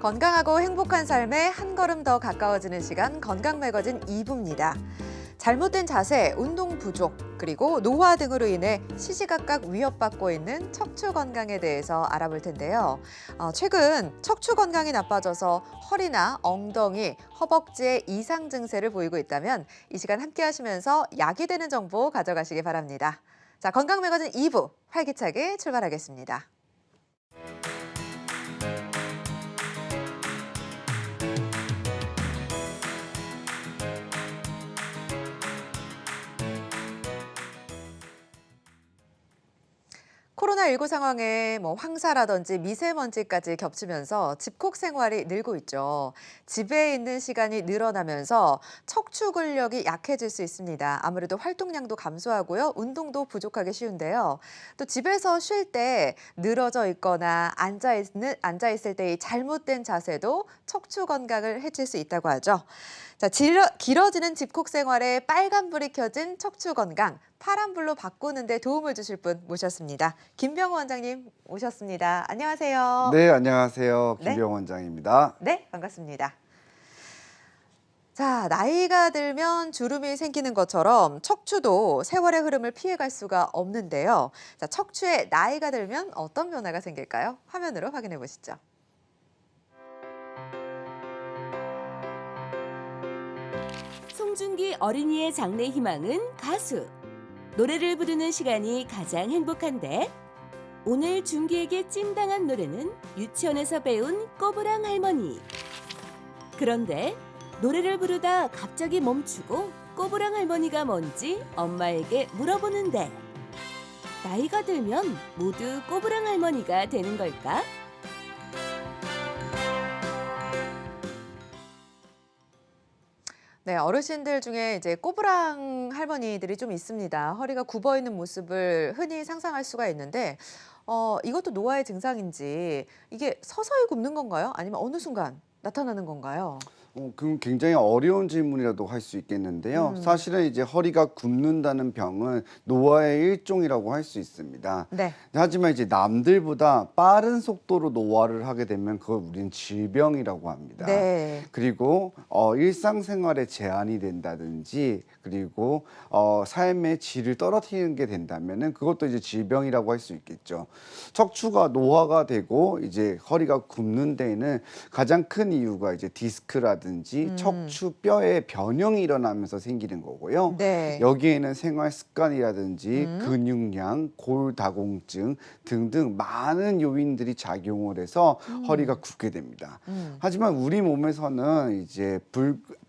건강하고 행복한 삶에 한 걸음 더 가까워지는 시간 건강 매거진 2부입니다. 잘못된 자세, 운동 부족, 그리고 노화 등으로 인해 시시각각 위협받고 있는 척추 건강에 대해서 알아볼 텐데요. 최근 척추 건강이 나빠져서 허리나 엉덩이, 허벅지에 이상 증세를 보이고 있다면 이 시간 함께 하시면서 약이 되는 정보 가져가시기 바랍니다. 자, 건강 매거진 2부 활기차게 출발하겠습니다. 코로나19 상황에 황사라든지 미세먼지까지 겹치면서 집콕 생활이 늘고 있죠. 집에 있는 시간이 늘어나면서 척추 근력이 약해질 수 있습니다. 아무래도 활동량도 감소하고요. 운동도 부족하기 쉬운데요. 또 집에서 쉴 때 늘어져 있거나 앉아 있을 때의 잘못된 자세도 척추 건강을 해칠 수 있다고 하죠. 자, 길어지는 집콕 생활에 빨간불이 켜진 척추 건강, 파란불로 바꾸는 데 도움을 주실 분 모셨습니다. 김병호 원장님 오셨습니다. 안녕하세요. 네, 안녕하세요. 네. 김병호 원장입니다. 네, 반갑습니다. 자, 나이가 들면 주름이 생기는 것처럼 척추도 세월의 흐름을 피해갈 수가 없는데요. 자, 척추에 나이가 들면 어떤 변화가 생길까요? 화면으로 확인해 보시죠. 송중기 어린이의 장래 희망은 가수. 노래를 부르는 시간이 가장 행복한데 오늘 준기에게 찐당한 노래는 유치원에서 배운 꼬부랑 할머니. 그런데 노래를 부르다 갑자기 멈추고 꼬부랑 할머니가 뭔지 엄마에게 물어보는데 나이가 들면 모두 꼬부랑 할머니가 되는 걸까? 네, 어르신들 중에 이제 꼬부랑 할머니들이 좀 있습니다. 허리가 굽어 있는 모습을 흔히 상상할 수가 있는데, 이것도 노화의 증상인지 이게 서서히 굽는 건가요? 아니면 어느 순간 나타나는 건가요? 그럼 굉장히 어려운 질문이라도 할 수 있겠는데요. 사실은 이제 허리가 굽는다는 병은 노화의 일종이라고 할 수 있습니다. 네. 하지만 이제 남들보다 빠른 속도로 노화를 하게 되면 그걸 우리는 질병이라고 합니다. 네. 그리고 일상생활에 제한이 된다든지 그리고 삶의 질을 떨어뜨리는 게 된다면은 그것도 이제 질병이라고 할 수 있겠죠. 척추가 노화가 되고 이제 허리가 굽는 데에는 가장 큰 이유가 이제 디스크라든지 척추뼈의 변형이 일어나면서 생기는 거고요. 네. 여기에는 생활 습관이라든지 근육량, 골다공증 등등 많은 요인들이 작용을 해서 허리가 굽게 됩니다. 하지만 우리 몸에서는 이제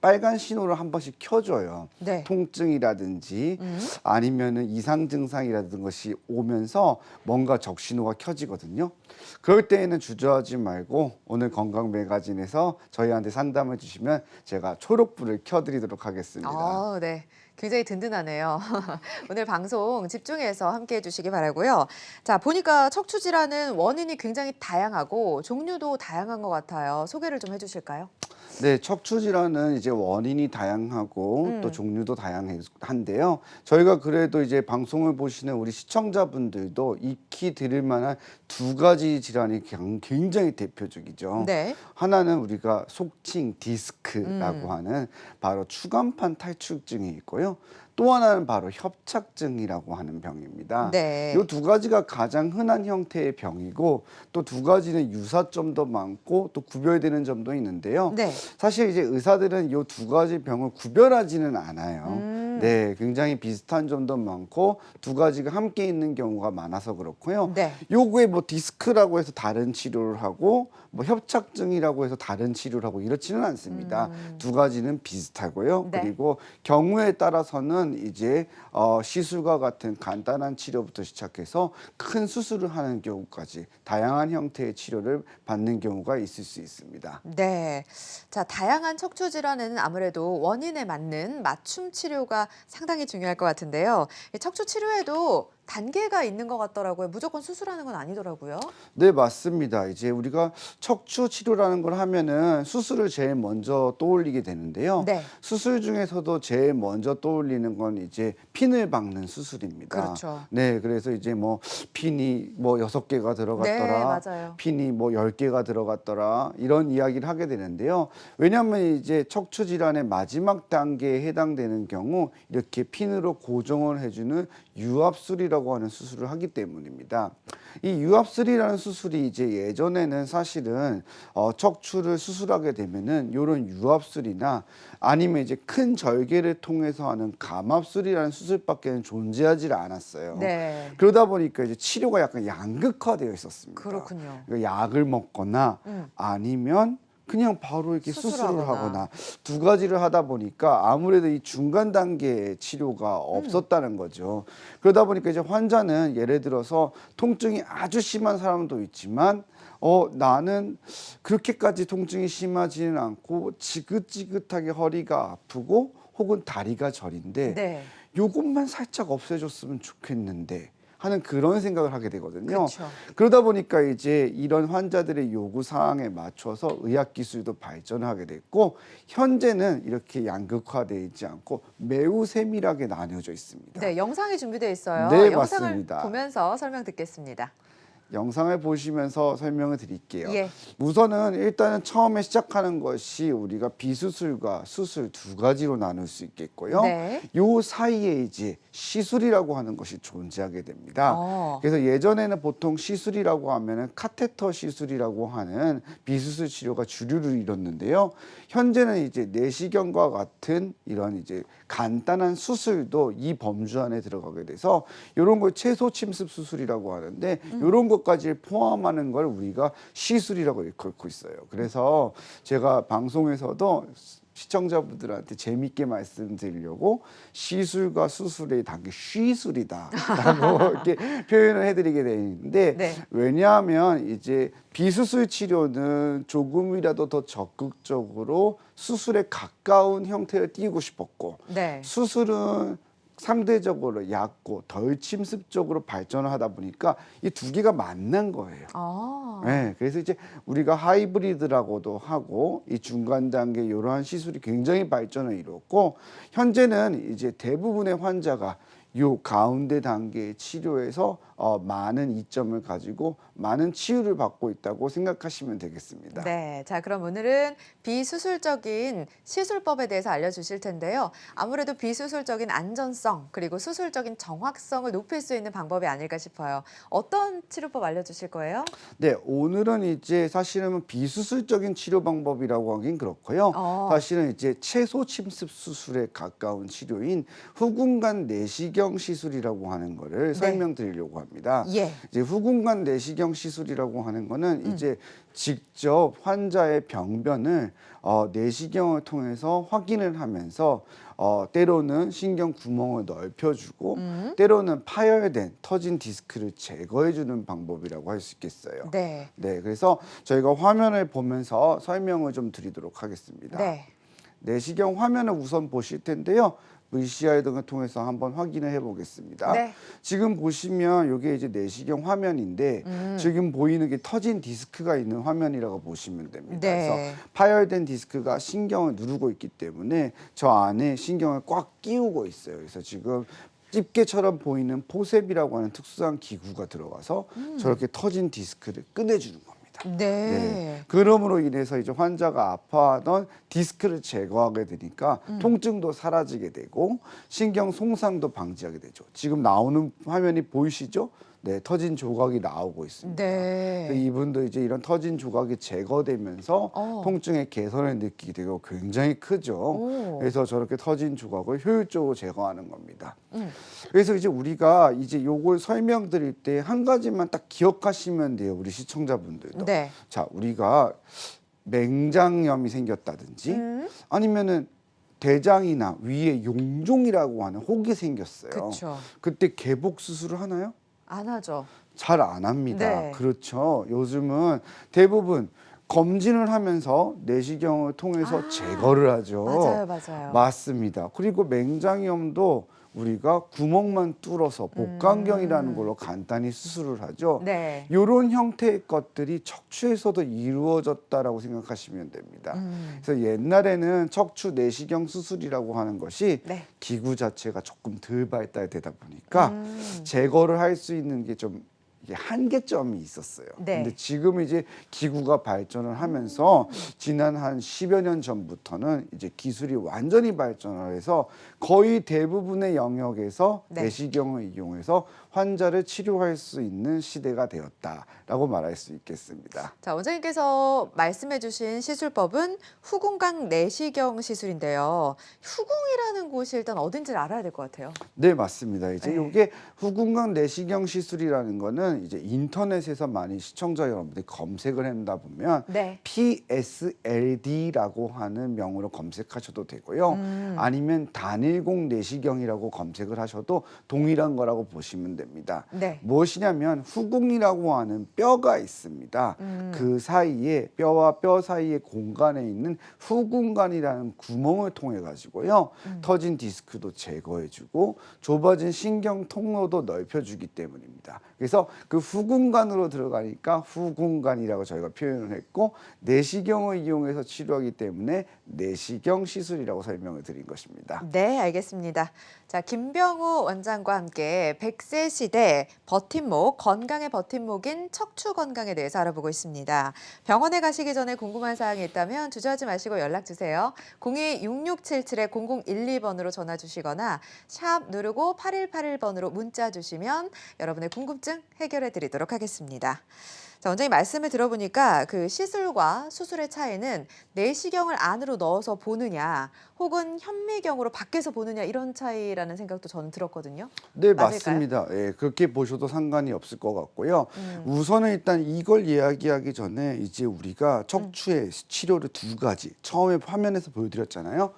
빨간 신호를 한 번씩 켜줘요. 네. 통증이라든지 아니면은 이상 증상이라든 것이 오면서 뭔가 적신호가 켜지거든요. 그럴 때에는 주저하지 말고 오늘 건강 매거진에서 저희한테 상담을 주시면 제가 초록불을 켜드리도록 하겠습니다. 네. 굉장히 든든하네요. 오늘 방송 집중해서 함께 해주시기 바라고요. 자, 보니까 척추 질환은 원인이 굉장히 다양하고 종류도 다양한 것 같아요. 소개를 좀 해주실까요? 네, 척추 질환은 이제 원인이 다양하고 또 종류도 다양한데요. 저희가 그래도 이제 방송을 보시는 우리 시청자분들도 익히 들을 만한 두 가지 질환이 굉장히 대표적이죠. 네. 하나는 우리가 속칭 디스크라고 하는 바로 추간판 탈출증이 있고요. 또 하나는 바로 협착증이라고 하는 병입니다. 네. 이 두 가지가 가장 흔한 형태의 병이고 또 두 가지는 유사점도 많고 또 구별되는 점도 있는데요. 네. 사실 이제 의사들은 이 두 가지 병을 구별하지는 않아요. 네, 굉장히 비슷한 점도 많고 두 가지가 함께 있는 경우가 많아서 그렇고요. 네. 요거에 뭐 디스크라고 해서 다른 치료를 하고 뭐 협착증이라고 해서 다른 치료를 하고 이렇지는 않습니다. 두 가지는 비슷하고요. 네. 그리고 경우에 따라서는 이제 시술과 같은 간단한 치료부터 시작해서 큰 수술을 하는 경우까지 다양한 형태의 치료를 받는 경우가 있을 수 있습니다. 네. 자, 다양한 척추 질환에는 아무래도 원인에 맞는 맞춤 치료가 상당히 중요할 것 같은데요. 이 척추 치료에도 단계가 있는 것 같더라고요. 무조건 수술하는 건 아니더라고요. 네, 맞습니다. 이제 우리가 척추 치료라는 걸 하면은 수술을 제일 먼저 떠올리게 되는데요. 네. 수술 중에서도 제일 먼저 떠올리는 건 이제 핀을 박는 수술입니다. 그렇죠. 네, 그래서 이제 뭐 핀이 뭐 6개가 들어갔더라. 네, 맞아요. 핀이 뭐 10개가 들어갔더라. 이런 이야기를 하게 되는데요. 왜냐하면 이제 척추 질환의 마지막 단계에 해당되는 경우 이렇게 핀으로 고정을 해주는 유압술이라고 하는 수술을 하기 때문입니다. 이 유압술이라는 수술이 이제 예전에는 사실은 척추를 수술하게 되면은 이런 유압술이나 아니면 이제 큰 절개를 통해서 하는 감압술이라는 수술밖에는 존재하지 않았어요. 네. 그러다 보니까 이제 치료가 약간 양극화되어 있었습니다. 그렇군요. 그러니까 약을 먹거나 아니면 그냥 바로 이렇게 수술을 수술하거나. 하거나 두 가지를 하다 보니까 아무래도 이 중간 단계의 치료가 없었다는 거죠. 그러다 보니까 이제 환자는 예를 들어서 통증이 아주 심한 사람도 있지만 나는 그렇게까지 통증이 심하지는 않고 지긋지긋하게 허리가 아프고 혹은 다리가 저린데 네. 요것만 살짝 없애줬으면 좋겠는데 하는 그런 생각을 하게 되거든요. 그렇죠. 그러다 보니까 이제 이런 환자들의 요구 사항에 맞춰서 의학 기술도 발전하게 됐고 현재는 이렇게 양극화되어 있지 않고 매우 세밀하게 나뉘어져 있습니다. 네, 영상이 준비되어 있어요. 네, 영상을 맞습니다. 보면서 설명 듣겠습니다. 영상을 보시면서 설명을 드릴게요. 예. 우선은 일단은 처음에 시작하는 것이 우리가 비수술과 수술 두 가지로 나눌 수 있겠고요. 네. 요 사이에 이제 시술이라고 하는 것이 존재하게 됩니다. 그래서 예전에는 보통 시술이라고 하면은 카테터 시술이라고 하는 비수술 치료가 주류를 이뤘는데요. 현재는 이제 내시경과 같은 이런 이제 간단한 수술도 이 범주 안에 들어가게 돼서 이런 걸 최소 침습 수술이라고 하는데 이런 것까지 포함하는 걸 우리가 시술이라고 일컬고 있어요. 그래서 제가 방송에서도 시청자분들한테 재밌게 말씀드리려고 시술과 수술의 단계 쉬술이다라고 이렇게 표현을 해드리게 되어 있는데 네. 왜냐하면 이제 비수술 치료는 조금이라도 더 적극적으로 수술에 가까운 형태를 띄우고 싶었고 네. 수술은 상대적으로 얕고 덜 침습적으로 발전을 하다 보니까 이 두 개가 만난 거예요. 네, 그래서 이제 우리가 하이브리드라고도 하고 이 중간 단계 이러한 시술이 굉장히 발전을 이뤘고 현재는 이제 대부분의 환자가 요 가운데 단계의 치료에서 많은 이점을 가지고 많은 치유를 받고 있다고 생각하시면 되겠습니다. 네, 자 그럼 오늘은 비수술적인 시술법에 대해서 알려주실 텐데요. 아무래도 비수술적인 안전성 그리고 수술적인 정확성을 높일 수 있는 방법이 아닐까 싶어요. 어떤 치료법 알려주실 거예요? 네, 오늘은 이제 사실은 비수술적인 치료 방법이라고 하긴 그렇고요. 사실은 이제 최소 침습 수술에 가까운 치료인 후궁간 내시경 시술이라고 하는 거를 설명드리려고 합니다. 예. 이제 후궁간 내시경 시술이라고 하는 거는 이제 직접 환자의 병변을 내시경을 통해서 확인을 하면서 때로는 신경 구멍을 넓혀주고 때로는 파열된 터진 디스크를 제거해주는 방법이라고 할 수 있겠어요. 네. 네, 그래서 저희가 화면을 보면서 설명을 좀 드리도록 하겠습니다. 네. 내시경 화면을 우선 보실 텐데요. VCR 등을 통해서 한번 확인을 해보겠습니다. 네. 지금 보시면 이게 이제 내시경 화면인데 지금 보이는 게 터진 디스크가 있는 화면이라고 보시면 됩니다. 네. 그래서 파열된 디스크가 신경을 누르고 있기 때문에 저 안에 신경을 꽉 끼우고 있어요. 그래서 지금 집게처럼 보이는 포셉이라고 하는 특수한 기구가 들어가서 저렇게 터진 디스크를 꺼내주는 겁니다. 네. 그럼으로 인해서 이제 환자가 아파하던 디스크를 제거하게 되니까 통증도 사라지게 되고 신경 송상도 방지하게 되죠. 지금 나오는 화면이 보이시죠? 네, 터진 조각이 나오고 있습니다. 네. 그래서 이분도 이제 이런 터진 조각이 제거되면서 통증의 개선을 느끼게 되고 굉장히 크죠. 그래서 저렇게 터진 조각을 효율적으로 제거하는 겁니다. 그래서 이제 우리가 이제 요걸 설명드릴 때 한 가지만 딱 기억하시면 돼요, 우리 시청자분들도. 네. 자, 우리가 맹장염이 생겼다든지 아니면은 대장이나 위에 용종이라고 하는 혹이 생겼어요. 그렇죠. 그때 개복 수술을 하나요? 안 하죠. 잘 안 합니다. 네. 그렇죠. 요즘은 대부분 검진을 하면서 내시경을 통해서 제거를 하죠. 맞아요, 맞아요. 맞습니다. 그리고 맹장염도 우리가 구멍만 뚫어서 복강경이라는 걸로 간단히 수술을 하죠. 네. 이런 형태의 것들이 척추에서도 이루어졌다라고 생각하시면 됩니다. 그래서 옛날에는 척추 내시경 수술이라고 하는 것이 네. 기구 자체가 조금 덜 발달되다 보니까 음. 제거를 할 수 있는 게 좀 한계점이 있었어요. 네. 근데 지금 이제 기구가 발전을 하면서 지난 한 10여 년 전부터는 이제 기술이 완전히 발전을 해서 거의 대부분의 영역에서 네. 내시경을 이용해서 환자를 치료할 수 있는 시대가 되었다라고 말할 수 있겠습니다. 자, 원장님께서 말씀해주신 시술법은 후궁강 내시경 시술인데요. 후궁이라는 곳이 일단 어딘지를 알아야 될 것 같아요. 네, 맞습니다. 이제 네. 이게 후궁강 내시경 시술이라는 거는 이제 인터넷에서 많이 시청자 여러분들이 검색을 한다 보면 네. PSLD라고 하는 명으로 검색하셔도 되고요. 아니면 단일공 내시경이라고 검색을 하셔도 동일한 거라고 보시면 됩니다. 네. 무엇이냐면 후궁이라고 하는 뼈가 있습니다. 그 사이에 뼈와 뼈 사이의 공간에 있는 후궁관이라는 구멍을 통해 가지고요. 터진 디스크도 제거해주고 좁아진 신경 통로도 넓혀주기 때문입니다. 그래서 그 후궁관으로 들어가니까 후궁관이라고 저희가 표현을 했고 내시경을 이용해서 치료하기 때문에 내시경 시술이라고 설명을 드린 것입니다. 네, 알겠습니다. 자, 김병우 원장과 함께 100세 시대 버팀목, 건강의 버팀목인 척추 건강에 대해서 알아보고 있습니다. 병원에 가시기 전에 궁금한 사항이 있다면 주저하지 마시고 연락 주세요. 02-6677-0012번으로 전화 주시거나 샵 누르고 8181번으로 문자 주시면 여러분의 궁금증 해결해 드리도록 하겠습니다. 자, 원장님 말씀을 들어보니까 그 시술과 수술의 차이는 내시경을 안으로 넣어서 보느냐 혹은 현미경으로 밖에서 보느냐 이런 차이라는 생각도 저는 들었거든요. 네, 맞을까요? 맞습니다. 예, 그렇게 보셔도 상관이 없을 것 같고요. 우선은 일단 이걸 이야기하기 전에 이제 우리가 척추의 치료를 두 가지, 처음에 화면에서 보여드렸잖아요.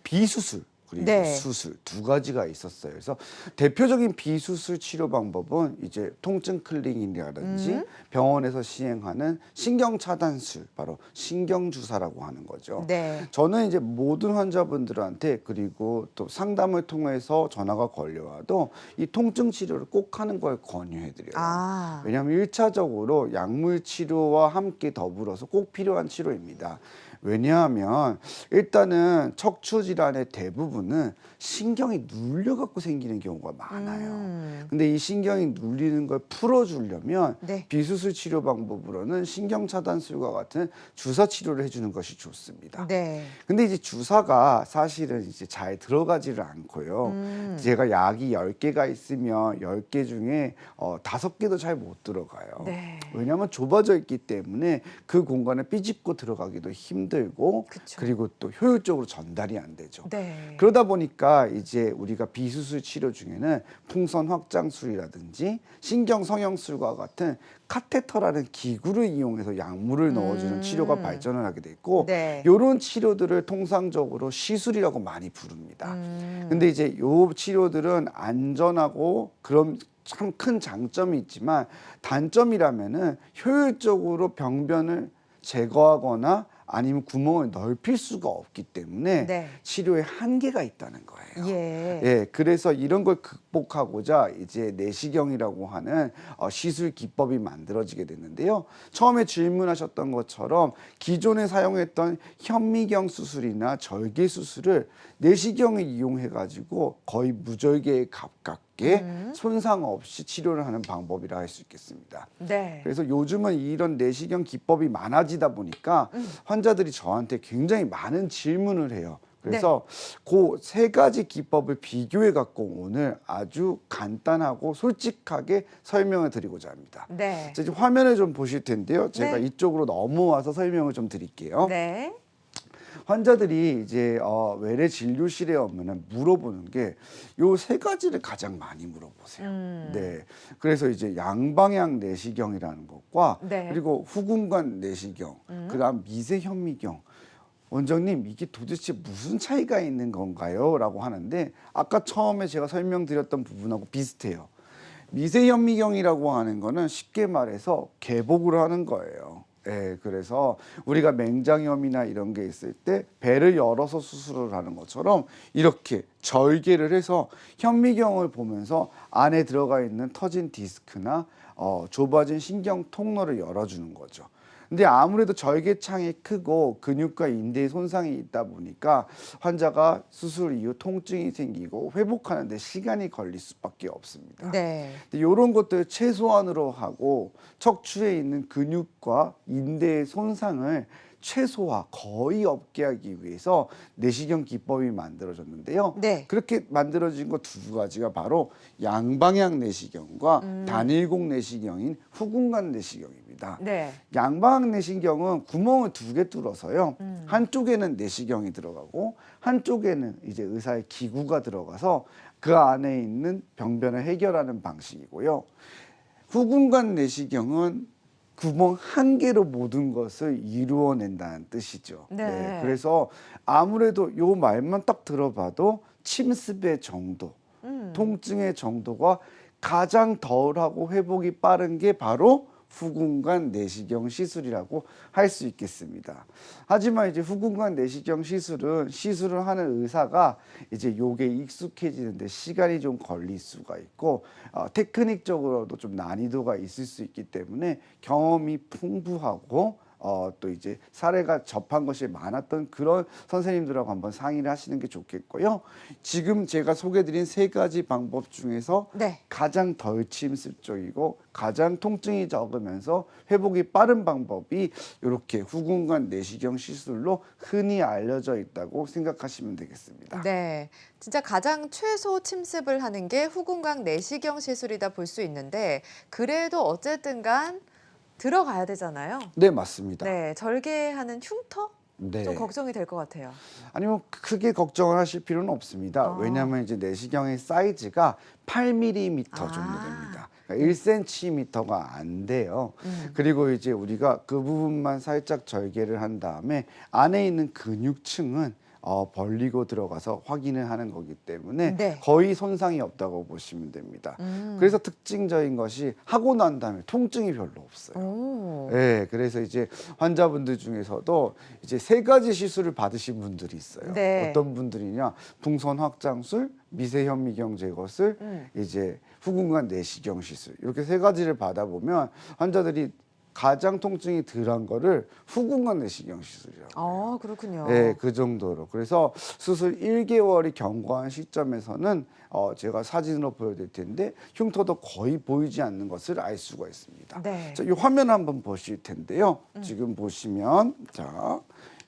비수술 그리고 네. 수술 두 가지가 있었어요. 그래서 대표적인 비수술 치료 방법은 이제 통증 클리닉이라든지 병원에서 시행하는 신경 차단술, 바로 신경 주사라고 하는 거죠. 네. 저는 이제 모든 환자분들한테 그리고 또 상담을 통해서 전화가 걸려와도 이 통증 치료를 꼭 하는 걸 권유해드려요. 아. 왜냐하면 1차적으로 약물 치료와 함께 더불어서 꼭 필요한 치료입니다. 왜냐하면 일단은 척추 질환의 대부분은 신경이 눌려갖고 생기는 경우가 많아요. 근데 이 신경이 눌리는 걸 풀어주려면 네. 비수술 치료 방법으로는 신경 차단술과 같은 주사 치료를 해주는 것이 좋습니다. 네. 근데 이제 주사가 사실은 이제 잘 들어가지를 않고요. 제가 약이 10개가 있으면 10개 중에 5개도 잘 못 들어가요. 네. 왜냐하면 좁아져 있기 때문에 그 공간에 삐집고 들어가기도 힘들고 그쵸. 그리고 또 효율적으로 전달이 안 되죠. 네. 그러다 보니까 이제 우리가 비수술 치료 중에는 풍선 확장술이라든지 신경 성형술과 같은 카테터라는 기구를 이용해서 약물을 넣어주는 치료가 발전을 하게 됐고 네. 이런 치료들을 통상적으로 시술이라고 많이 부릅니다. 근데 이제 요 치료들은 안전하고 그럼 참 큰 장점이 있지만 단점이라면은 효율적으로 병변을 제거하거나 아니면 구멍을 넓힐 수가 없기 때문에 네. 치료에 한계가 있다는 거예요. 예. 예, 그래서 이런 걸 극복하고자 이제 내시경이라고 하는 시술 기법이 만들어지게 됐는데요. 처음에 질문하셨던 것처럼 기존에 사용했던 현미경 수술이나 절개 수술을 내시경을 이용해 가지고 거의 무절개에 가깝게 손상 없이 치료를 하는 방법이라 할 수 있겠습니다. 네. 그래서 요즘은 이런 내시경 기법이 많아지다 보니까 환자들이 저한테 굉장히 많은 질문을 해요. 그래서 그 세 가지 기법을 비교해 갖고 오늘 아주 간단하고 솔직하게 설명을 드리고자 합니다. 네. 자, 이제 화면을 좀 보실 텐데요. 제가 네. 이쪽으로 넘어와서 설명을 좀 드릴게요. 네. 환자들이 이제 외래 진료실에 오면은 물어보는 게 요 세 가지를 가장 많이 물어보세요. 네, 그래서 이제 양방향 내시경이라는 것과 네. 그리고 후궁관 내시경, 그다음 미세 현미경. 원장님, 이게 도대체 무슨 차이가 있는 건가요? 라고 하는데 아까 처음에 제가 설명드렸던 부분하고 비슷해요. 미세 현미경이라고 하는 거는 쉽게 말해서 개복을 하는 거예요. 예, 그래서 우리가 맹장염이나 이런 게 있을 때 배를 열어서 수술을 하는 것처럼 이렇게 절개를 해서 현미경을 보면서 안에 들어가 있는 터진 디스크나 좁아진 신경 통로를 열어주는 거죠. 근데 아무래도 절개창이 크고 근육과 인대에 손상이 있다 보니까 환자가 수술 이후 통증이 생기고 회복하는 데 시간이 걸릴 수밖에 없습니다. 네. 근데 이런 것들 최소한으로 하고 척추에 있는 근육과 인대의 손상을 최소화, 거의 없게 하기 위해서 내시경 기법이 만들어졌는데요. 네. 그렇게 만들어진 것 두 가지가 바로 양방향 내시경과 단일공 내시경인 후궁관 내시경입니다. 네. 양방향 내시경은 구멍을 두 개 뚫어서요. 한쪽에는 내시경이 들어가고 한쪽에는 이제 의사의 기구가 들어가서 그 안에 있는 병변을 해결하는 방식이고요. 후궁관 내시경은 구멍 한 개로 모든 것을 이루어낸다는 뜻이죠. 네. 그래서 아무래도 요 말만 딱 들어봐도 침습의 정도, 통증의 정도가 가장 덜하고 회복이 빠른 게 바로 후궁관 내시경 시술이라고 할 수 있겠습니다. 하지만 이제 후궁관 내시경 시술을 하는 의사가 이제 요게 익숙해지는데 시간이 좀 걸릴 수가 있고 테크닉적으로도 좀 난이도가 있을 수 있기 때문에 경험이 풍부하고 또 이제 사례가 접한 것이 많았던 그런 선생님들하고 한번 상의를 하시는 게 좋겠고요. 지금 제가 소개드린 세 가지 방법 중에서 네. 가장 덜 침습적이고 가장 통증이 적으면서 회복이 빠른 방법이 이렇게 후궁관 내시경 시술로 흔히 알려져 있다고 생각하시면 되겠습니다. 네. 진짜 가장 최소 침습을 하는 게 후궁각 내시경 시술이다 볼 수 있는데 그래도 어쨌든 간 들어가야 되잖아요. 네, 맞습니다. 네. 절개하는 흉터? 네. 좀 걱정이 될 것 같아요. 아니면 크게 걱정을 하실 필요는 없습니다. 왜냐하면 이제 내시경의 사이즈가 8mm 정도 됩니다. 그러니까 1cm가 안 돼요. 그리고 이제 우리가 그 부분만 살짝 절개를 한 다음에 안에 있는 근육층은 벌리고 들어가서 확인을 하는 거기 때문에 네. 거의 손상이 없다고 보시면 됩니다. 그래서 특징적인 것이 하고 난 다음에 통증이 별로 없어요. 오. 네, 그래서 이제 환자분들 중에서도 이제 세 가지 시술을 받으신 분들이 있어요. 네. 어떤 분들이냐, 풍선 확장술, 미세현미경 제거술, 이제 후궁관 내시경 시술 이렇게 세 가지를 받아보면 환자들이 가장 통증이 덜한 거를 후궁관 내시경 시술이라고 해요. 그렇군요. 네, 그 정도로. 그래서 수술 1개월이 경과한 시점에서는 제가 사진으로 보여드릴 텐데 흉터도 거의 보이지 않는 것을 알 수가 있습니다. 네. 자, 이 화면 한번 보실 텐데요. 지금 보시면 자,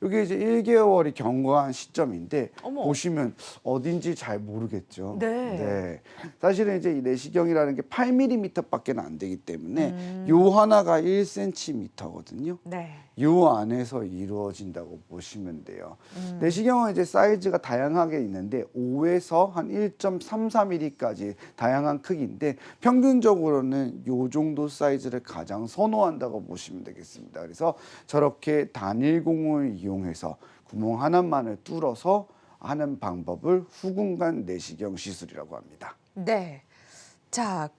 이게 이제 1개월이 경과한 시점인데 어머. 보시면 어딘지 잘 모르겠죠. 네. 사실은 이제 이 내시경이라는 게 8mm밖에 안 되기 때문에 요 하나가 1cm거든요. 네. 요 안에서 이루어진다고 보시면 돼요. 내시경은 이제 사이즈가 다양하게 있는데 5에서 한 1.34mm까지 다양한 크기인데 평균적으로는 요 정도 사이즈를 가장 선호한다고 보시면 되겠습니다. 그래서 저렇게 단일공을 이용해서 구멍 하나만을 뚫어서 하는 방법을 후궁관 내시경 시술이라고 합니다. 네. 자,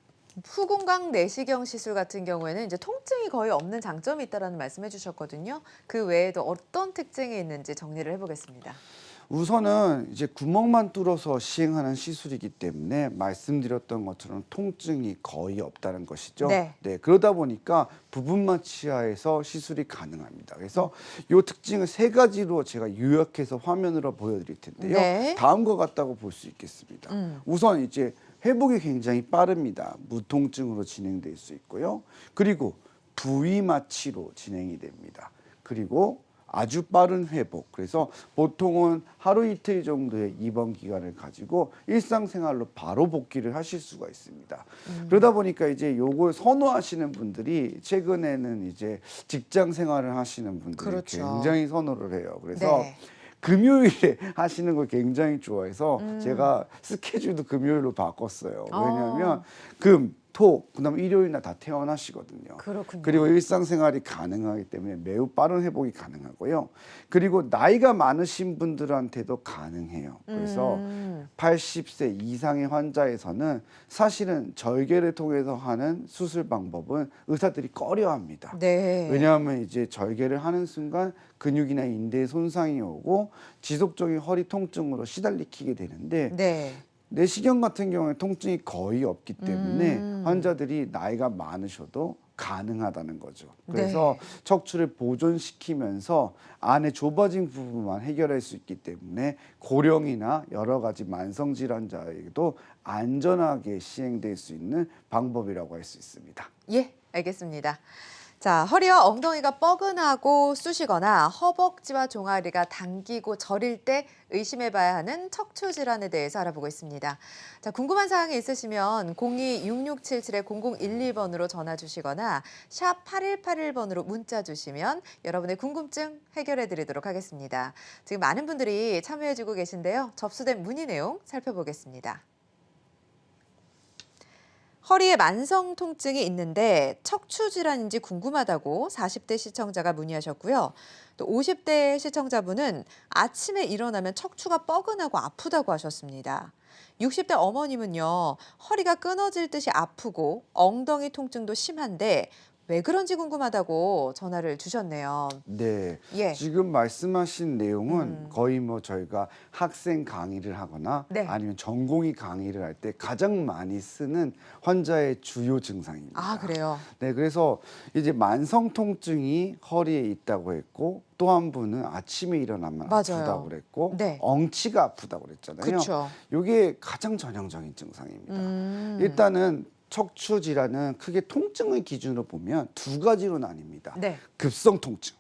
후궁각 내시경 시술 같은 경우에는 이제 통증이 거의 없는 장점이 있다라는 말씀해 주셨거든요. 그 외에도 어떤 특징이 있는지 정리를 해보겠습니다. 우선은 이제 구멍만 뚫어서 시행하는 시술이기 때문에 말씀드렸던 것처럼 통증이 거의 없다는 것이죠. 네. 그러다 보니까 부분만 치하에서 시술이 가능합니다. 그래서 이 특징을 세 가지로 제가 요약해서 화면으로 보여드릴 텐데요. 네. 다음과 같다고 볼 수 있겠습니다. 우선 이제 회복이 굉장히 빠릅니다. 무통증으로 진행될 수 있고요. 그리고 부위 마취로 진행이 됩니다. 그리고 아주 빠른 회복. 그래서 보통은 하루 이틀 정도의 입원 기간을 가지고 일상생활로 바로 복귀를 하실 수가 있습니다. 그러다 보니까 이제 요걸 선호하시는 분들이 최근에는 이제 직장 생활을 하시는 분들이 그렇죠. 굉장히 선호를 해요. 그래서 네. 금요일에 하시는 걸 굉장히 좋아해서 제가 스케줄도 금요일로 바꿨어요. 왜냐하면 금, 토, 그다음에 일요일 날 다 퇴원하시거든요. 그렇군요. 그리고 일상생활이 가능하기 때문에 매우 빠른 회복이 가능하고요. 그리고 나이가 많으신 분들한테도 가능해요. 그래서 80세 이상의 환자에서는 사실은 절개를 통해서 하는 수술 방법은 의사들이 꺼려합니다. 네. 왜냐하면 이제 절개를 하는 순간 근육이나 인대에 손상이 오고 지속적인 허리 통증으로 시달리게 되는데 네. 내시경 같은 경우에 통증이 거의 없기 때문에 환자들이 나이가 많으셔도 가능하다는 거죠. 그래서 척추를 보존시키면서 안에 좁아진 부분만 해결할 수 있기 때문에 고령이나 여러 가지 만성 질환자에게도 안전하게 시행될 수 있는 방법이라고 할 수 있습니다. 예, 알겠습니다. 자, 허리와 엉덩이가 뻐근하고 쑤시거나 허벅지와 종아리가 당기고 저릴 때 의심해봐야 하는 척추 질환에 대해서 알아보고 있습니다. 자, 궁금한 사항이 있으시면 02-6677-0012번으로 전화 주시거나 샵 8181번으로 문자 주시면 여러분의 궁금증 해결해 드리도록 하겠습니다. 지금 많은 분들이 참여해 주고 계신데요. 접수된 문의 내용 살펴보겠습니다. 허리에 만성 통증이 있는데 척추 질환인지 궁금하다고 40대 시청자가 문의하셨고요. 또 50대 시청자분은 아침에 일어나면 척추가 뻐근하고 아프다고 하셨습니다. 60대 어머님은요, 허리가 끊어질 듯이 아프고 엉덩이 통증도 심한데 왜 그런지 궁금하다고 전화를 주셨네요. 네. 예. 지금 말씀하신 내용은 거의 뭐 저희가 학생 강의를 하거나 네. 아니면 전공의 강의를 할 때 가장 많이 쓰는 환자의 주요 증상입니다. 아, 그래요? 네, 그래서 이제 만성 통증이 허리에 있다고 했고 또 한 분은 아침에 일어나면 맞아요. 아프다고 그랬고 네. 엉치가 아프다고 그랬잖아요. 그렇죠. 이게 가장 전형적인 증상입니다. 일단은 척추 질환은 크게 통증의 기준으로 보면 두 가지로 나뉩니다. 네. 급성 통증,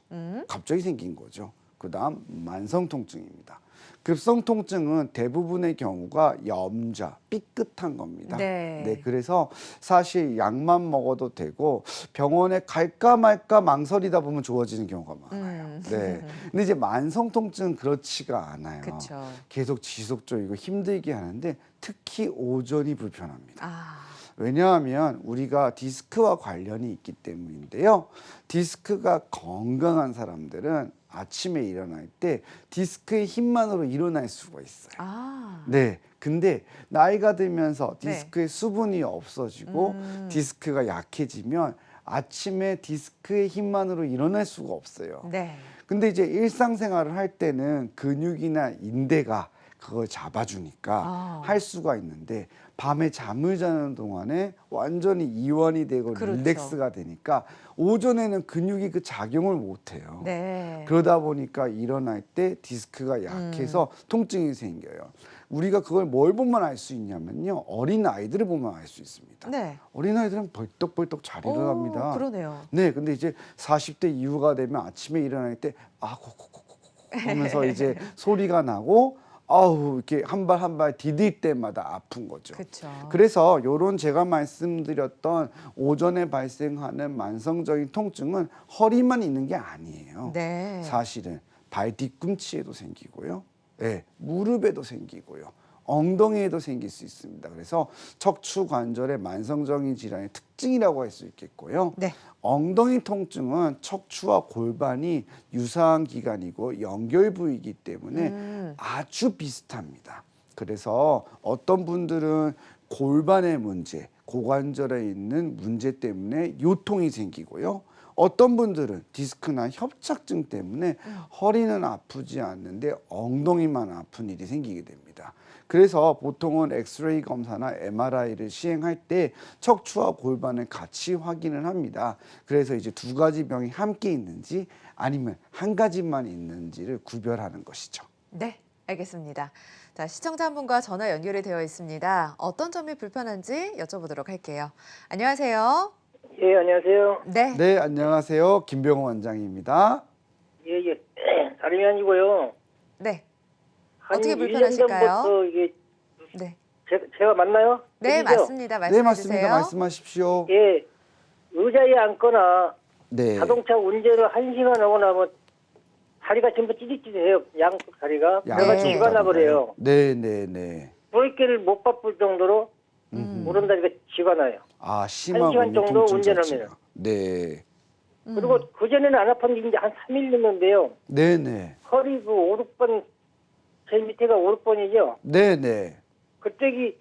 갑자기 생긴 거죠. 그다음 만성 통증입니다. 급성 통증은 대부분의 경우가 염좌, 삐끗한 겁니다. 네. 그래서 사실 약만 먹어도 되고 병원에 갈까 말까 망설이다 보면 좋아지는 경우가 많아요. 네. 근데 이제 만성 통증은 그렇지가 않아요. 그렇죠. 계속 지속적이고 힘들게 하는데 특히 오전이 불편합니다. 아, 왜냐하면 우리가 디스크와 관련이 있기 때문인데요. 디스크가 건강한 사람들은 아침에 일어날 때 디스크의 힘만으로 일어날 수가 있어요. 아, 네. 근데 나이가 들면서 네. 디스크의 수분이 없어지고 디스크가 약해지면 아침에 디스크의 힘만으로 일어날 수가 없어요. 네. 근데 이제 일상생활을 할 때는 근육이나 인대가 그걸 잡아주니까 아. 할 수가 있는데 밤에 잠을 자는 동안에 완전히 이완이 되고 그렇죠. 릴렉스가 되니까 오전에는 근육이 그 작용을 못해요. 네. 그러다 보니까 일어날 때 디스크가 약해서 통증이 생겨요. 우리가 그걸 뭘 보면 알 수 있냐면요. 어린 아이들을 보면 알 수 있습니다. 네. 어린 아이들은 벌떡벌떡 잘 일어납니다. 오, 그러네요. 네, 근데 이제 40대 이후가 되면 아침에 일어날 때 코코코코코 하면서 이제 소리가 나고 아우 이렇게 한 발 한 발 디딜 때마다 아픈 거죠. 그렇죠. 그래서 요런 제가 말씀드렸던 오전에 발생하는 만성적인 통증은 허리만 있는 게 아니에요. 네. 사실은 발 뒤꿈치에도 생기고요. 네, 무릎에도 생기고요. 엉덩이에도 생길 수 있습니다. 그래서 척추 관절의 만성적인 질환의 특징이라고 할 수 있겠고요. 네. 엉덩이 통증은 척추와 골반이 유사한 기관이고 연결 부위이기 때문에 아주 비슷합니다. 그래서 어떤 분들은 골반의 문제, 고관절에 있는 문제 때문에 요통이 생기고요. 어떤 분들은 디스크나 협착증 때문에 허리는 아프지 않는데 엉덩이만 아픈 일이 생기게 됩니다. 그래서 보통은 엑스레이 검사나 MRI를 시행할 때 척추와 골반을 같이 확인을 합니다. 그래서 이제 두 가지 병이 함께 있는지 아니면 한 가지만 있는지를 구별하는 것이죠. 네, 알겠습니다. 자, 시청자 한 분과 전화 연결이 되어 있습니다. 어떤 점이 불편한지 여쭤보도록 할게요. 안녕하세요. 예, 안녕하세요. 네. 네, 안녕하세요. 김병호 원장입니다. 예, 예. 다름이 아니고요. 네. 한 어떻게 1년 불편하실까요? 전부터 이게 네. 제가 맞나요? 네, 들리죠? 맞습니다. 네, 말씀해 맞습니다. 주세요. 말씀하십시오. 예. 의자에 앉거나 네. 자동차 운전을 1시간 하고 나면 다리가 전부 찌릿찌릿해요. 양쪽 다리가. 양쪽 내가 쥐가 나버려요. 네, 네, 네. 브레이크를 못 밟을 정도로 오른다리가 쥐가 나요. 아, 한 심한 시간 정도 통증 운전하면. 자체가. 네. 그리고 그전에는 안 아팠는데 이제 한 3일 됐는데요. 네네. 허리 그 5, 6번, 제일 밑에가 5, 6번이죠. 네네. 그쪽이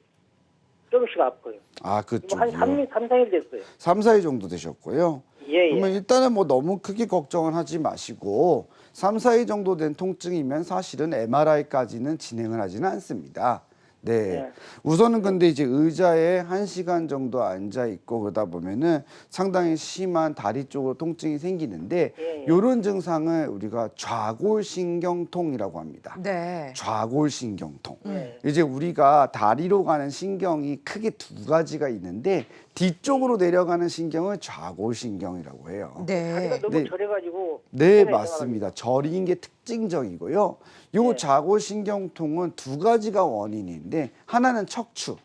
조금씩 아파요. 아, 뭐 한 그쪽이요. 3, 4일 됐어요. 3, 4일 정도 되셨고요. 예, 그러면 예. 일단은 뭐 너무 크게 걱정은 하지 마시고 3, 4일 정도 된 통증이면 사실은 MRI까지는 진행을 하지는 않습니다. 네. 네. 우선은 근데 이제 의자에 1시간 정도 앉아 있고 그러다 보면은 상당히 심한 다리 쪽으로 통증이 생기는데 예, 예. 이런 증상을 우리가 좌골신경통이라고 합니다. 네. 좌골신경통. 네. 이제 우리가 다리로 가는 신경이 크게 두 가지가 있는데 뒤쪽으로 내려가는 신경을 좌골신경이라고 해요. 다리가 네. 너무 네. 저려가지고. 네, 편하게 맞습니다. 저리인 게 특징적이고요. 요 네. 좌골신경통은 두 가지가 원인인데 하나는 척추,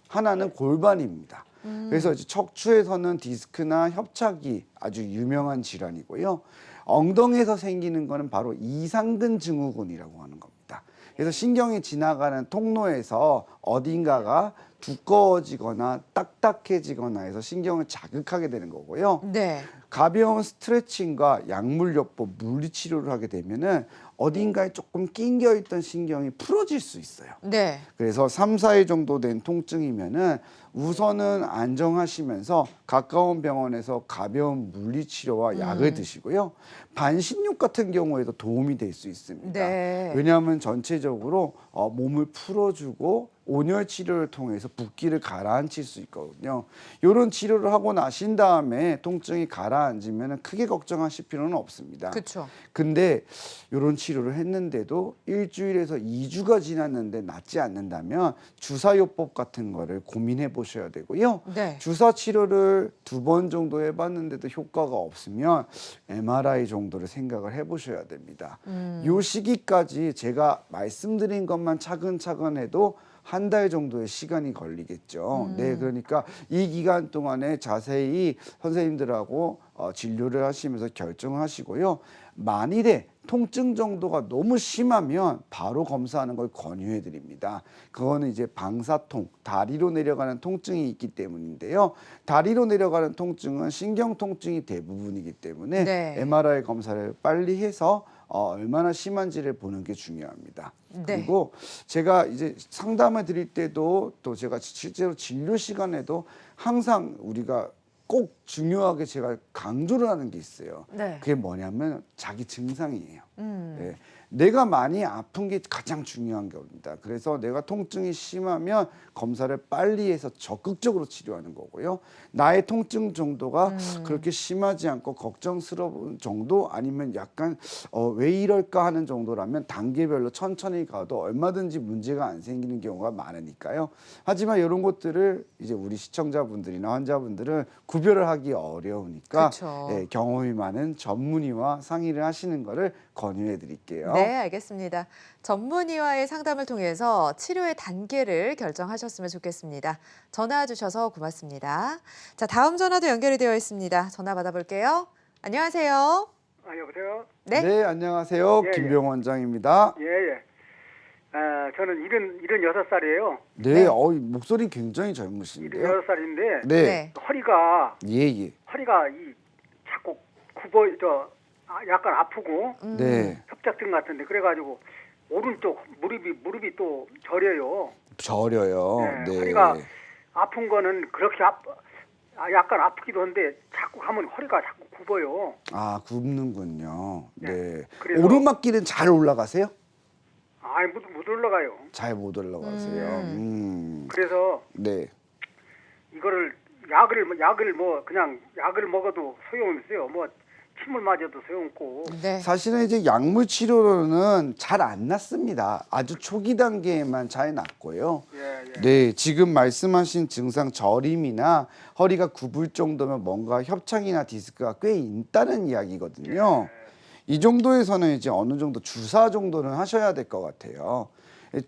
하나는 골반입니다. 그래서 이제 척추에서는 디스크나 협착이 아주 유명한 질환이고요. 엉덩이에서 생기는 거는 바로 이상근 증후군이라고 하는 겁니다. 그래서 신경이 지나가는 통로에서 어딘가가 두꺼워지거나 딱딱해지거나 해서 신경을 자극하게 되는 거고요. 네. 가벼운 스트레칭과 약물요법, 물리치료를 하게 되면은 어딘가에 조금 낑겨 있던 신경이 풀어질 수 있어요. 네. 그래서 3, 4일 정도 된 통증이면은 우선은 안정하시면서 가까운 병원에서 가벼운 물리치료와 약을 드시고요. 반신욕 같은 경우에도 도움이 될 수 있습니다. 네. 왜냐하면 전체적으로 몸을 풀어주고 온열 치료를 통해서 붓기를 가라앉힐 수 있거든요. 이런 치료를 하고 나신 다음에 통증이 가라앉으면 크게 걱정하실 필요는 없습니다. 그렇죠. 근데 이런 치료를 했는데도 일주일에서 2주가 지났는데 낫지 않는다면 주사요법 같은 거를 고민해 보셔야 되고요. 네. 주사 치료를 2번 정도 해봤는데도 효과가 없으면 MRI 정도를 생각을 해보셔야 됩니다. 요 시기까지 제가 말씀드린 것만 차근차근 해도 한 달 정도의 시간이 걸리겠죠. 네, 그러니까 이 기간 동안에 자세히 선생님들하고 진료를 하시면서 결정하시고요. 만일에 통증 정도가 너무 심하면 바로 검사하는 걸 권유해 드립니다. 그거는 이제 방사통, 다리로 내려가는 통증이 있기 때문인데요. 다리로 내려가는 통증은 신경 통증이 대부분이기 때문에 네. MRI 검사를 빨리 해서 얼마나 심한지를 보는 게 중요합니다. 네. 그리고 제가 이제 상담을 드릴 때도 또 제가 실제로 진료 시간에도 항상 우리가 꼭 중요하게 제가 강조를 하는 게 있어요. 네. 그게 뭐냐면 자기 증상이에요. 예. 내가 많이 아픈 게 가장 중요한 겁니다. 그래서 내가 통증이 심하면 검사를 빨리 해서 적극적으로 치료하는 거고요. 나의 통증 정도가 그렇게 심하지 않고 걱정스러운 정도 아니면 약간 왜 이럴까 하는 정도라면 단계별로 천천히 가도 얼마든지 문제가 안 생기는 경우가 많으니까요. 하지만 이런 것들을 이제 우리 시청자분들이나 환자분들은 구별을 하기 어려우니까 그쵸. 예, 경험이 많은 전문의와 상의를 하시는 거를 권유해 드릴게요. 네, 알겠습니다. 전문의와의 상담을 통해서 치료의 단계를 결정하셨으면 좋겠습니다. 전화 주셔서 고맙습니다. 자, 다음 전화도 연결이 되어 있습니다. 전화 받아볼게요. 안녕하세요. 아, 여보세요? 네. 네, 안녕하세요. 예, 예. 김병 원장입니다. 예, 예. 저는 76살이에요. 네, 네. 목소리 굉장히 젊으신데요. 76살인데, 네, 네. 허리가 예. 자꾸 약간 아프고, 네, 협착증 같은데, 그래가지고, 오른쪽 무릎이 또 저려요. 저려요. 네, 네. 허리가 아픈 거는 그렇게 약간 아프기도 한데, 자꾸 하면 허리가 자꾸 굽어요. 아, 굽는군요. 네. 그래서- 오르막길은 잘 올라가세요? 아이, 못 올라가요. 잘 못 올라가세요. 그래서 네. 이거를 그냥 약을 먹어도 소용없어요. 뭐 침을 맞아도 소용없고. 네. 사실은 이제 약물 치료로는 잘 안 낫습니다. 아주 초기 단계에만 잘 낫고요. 예, 예. 네, 지금 말씀하신 증상 저림이나 허리가 굽을 정도면 뭔가 협착이나 디스크가 꽤 있다는 이야기거든요. 이 정도에서는 이제 어느 정도 주사 정도는 하셔야 될 것 같아요.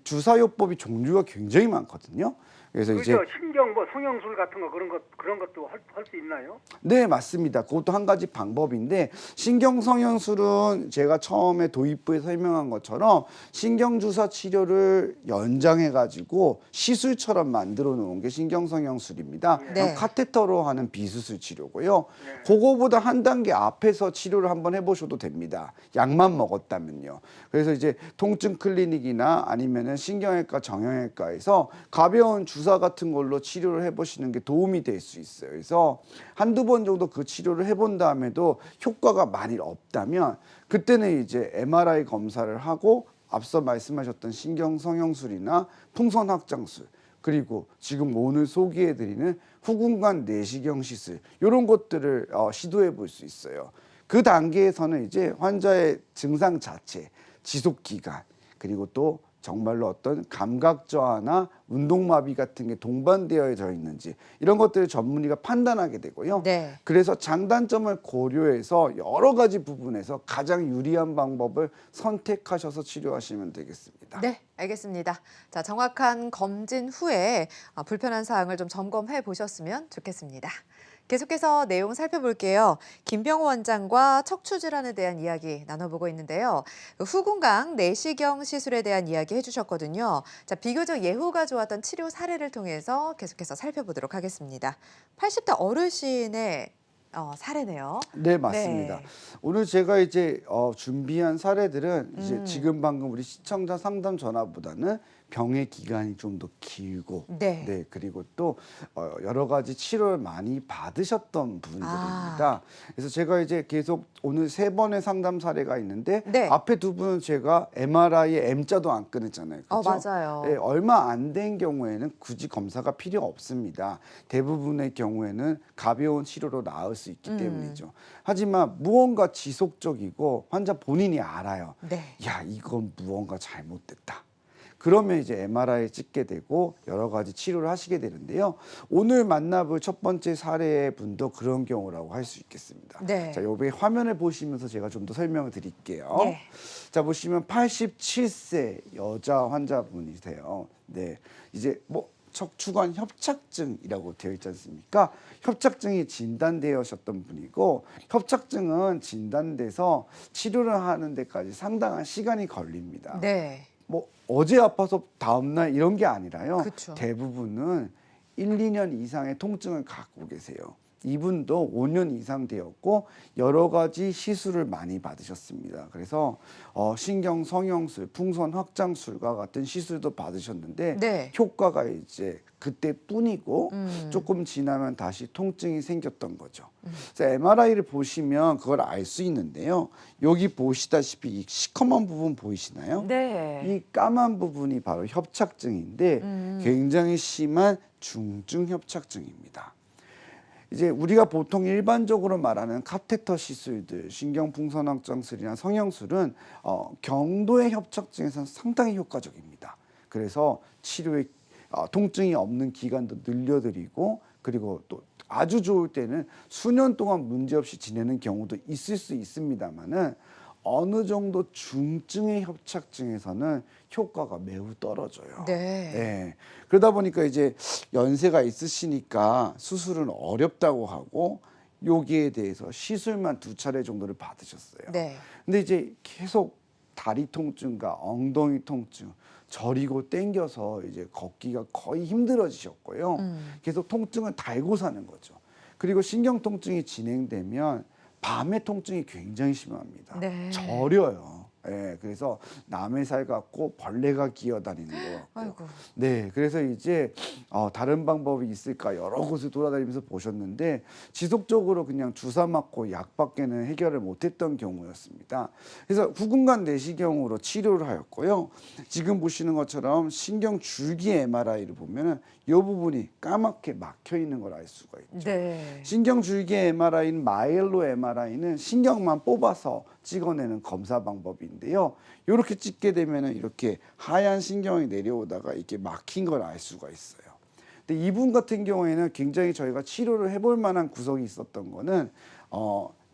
주사요법이 종류가 굉장히 많거든요. 그래서 그죠? 이제 신경 뭐 성형술 같은 거 그런 것도 할 수 있나요? 네, 맞습니다. 그것도 한 가지 방법인데 신경성형술은 제가 처음에 도입부에 설명한 것처럼 신경주사 치료를 연장해 가지고 시술처럼 만들어 놓은 게 신경성형술입니다. 네. 카테터로 하는 비수술 치료고요. 네. 그거보다 한 단계 앞에서 치료를 한번 해보셔도 됩니다. 약만 먹었다면요. 그래서 이제 통증 클리닉이나 아니면은 신경외과, 정형외과에서 가벼운 주사 같은 걸로 치료를 해보시는 게 도움이 될 수 있어요. 그래서 한두 번 정도 그 치료를 해본 다음에도 효과가 많이 없다면 그때는 이제 MRI 검사를 하고 앞서 말씀하셨던 신경성형술이나 풍선 확장술 그리고 지금 오늘 소개해드리는 후궁관 내시경 시술 이런 것들을 시도해 볼 수 있어요. 그 단계에서는 이제 환자의 증상 자체, 지속 기간 그리고 또 정말로 어떤 감각 저하나 운동마비 같은 게 동반되어져 있는지 이런 것들을 전문의가 판단하게 되고요. 네. 그래서 장단점을 고려해서 여러 가지 부분에서 가장 유리한 방법을 선택하셔서 치료하시면 되겠습니다. 네, 알겠습니다. 자, 정확한 검진 후에 불편한 사항을 좀 점검해 보셨으면 좋겠습니다. 계속해서 내용 살펴볼게요. 김병호 원장과 척추 질환에 대한 이야기 나눠보고 있는데요. 후궁강 내시경 시술에 대한 이야기 해주셨거든요. 자, 비교적 예후가 좋았던 치료 사례를 통해서 계속해서 살펴보도록 하겠습니다. 80대 어르신의 사례네요. 네, 맞습니다. 네. 오늘 제가 이제 준비한 사례들은 이제 지금 방금 우리 시청자 상담 전화보다는 병의 기간이 좀 더 길고 네. 그리고 또 여러 가지 치료를 많이 받으셨던 분들입니다. 그래서 제가 이제 계속 오늘 3번의 상담 사례가 있는데 네. 앞에 2분은 제가 MRI에 M자도 안 끊었잖아요. 그렇죠? 맞아요. 네, 얼마 안 된 경우에는 굳이 검사가 필요 없습니다. 대부분의 경우에는 가벼운 치료로 나을 수 있기 때문이죠. 하지만 무언가 지속적이고 환자 본인이 알아요. 네. 야, 이건 무언가 잘못됐다. 그러면 이제 MRI 찍게 되고 여러 가지 치료를 하시게 되는데요. 오늘 만나볼 첫 번째 사례의 분도 그런 경우라고 할 수 있겠습니다. 네. 자, 여기 화면을 보시면서 제가 좀 더 설명을 드릴게요. 네. 자, 보시면 87세 여자 환자분이세요. 네, 이제 뭐 척추관 협착증이라고 되어 있지 않습니까? 협착증이 진단되셨던 분이고 협착증은 진단돼서 치료를 하는 데까지 상당한 시간이 걸립니다. 네. 뭐 어제 아파서 다음날 이런 게 아니라요. 그쵸. 대부분은 1, 2년 이상의 통증을 갖고 계세요. 이분도 5년 이상 되었고 여러 가지 시술을 많이 받으셨습니다. 그래서 신경 성형술, 풍선 확장술과 같은 시술도 받으셨는데 네. 효과가 이제 그때뿐이고 조금 지나면 다시 통증이 생겼던 거죠. 그래서 MRI를 보시면 그걸 알 수 있는데요. 여기 보시다시피 이 시커먼 부분 보이시나요? 네. 이 까만 부분이 바로 협착증인데 굉장히 심한 중증 협착증입니다. 이제 우리가 보통 일반적으로 말하는 카테터 시술들, 신경풍선 확장술이나 성형술은 경도의 협착증에서는 상당히 효과적입니다. 그래서 치료에 통증이 없는 기간도 늘려드리고 그리고 또 아주 좋을 때는 수년 동안 문제없이 지내는 경우도 있을 수 있습니다만은 어느 정도 중증의 협착증에서는 효과가 매우 떨어져요. 네. 네. 그러다 보니까 이제 연세가 있으시니까 수술은 어렵다고 하고 여기에 대해서 시술만 2차례 정도를 받으셨어요. 네. 근데 이제 계속 다리 통증과 엉덩이 통증 저리고 땡겨서 이제 걷기가 거의 힘들어지셨고요. 계속 통증을 달고 사는 거죠. 그리고 신경 통증이 진행되면 밤에 통증이 굉장히 심합니다. 네. 저려요. 예, 그래서 남의 살 같고 벌레가 기어다니는 것 같고. 아이고. 네, 그래서 이제 다른 방법이 있을까 여러 곳을 돌아다니면서 보셨는데 지속적으로 그냥 주사 맞고 약밖에는 해결을 못했던 경우였습니다. 그래서 후궁관 내시경으로 치료를 하였고요. 지금 보시는 것처럼 신경 줄기 MRI를 보면은 이 부분이 까맣게 막혀 있는 걸 알 수가 있죠. 네. 신경 줄기 MRI는 마이엘로 MRI는 신경만 뽑아서 찍어내는 검사 방법인데요. 이렇게 찍게 되면은 이렇게 하얀 신경이 내려오다가 이렇게 막힌 걸 알 수가 있어요. 근데 이분 같은 경우에는 굉장히 저희가 치료를 해볼 만한 구석이 있었던 거는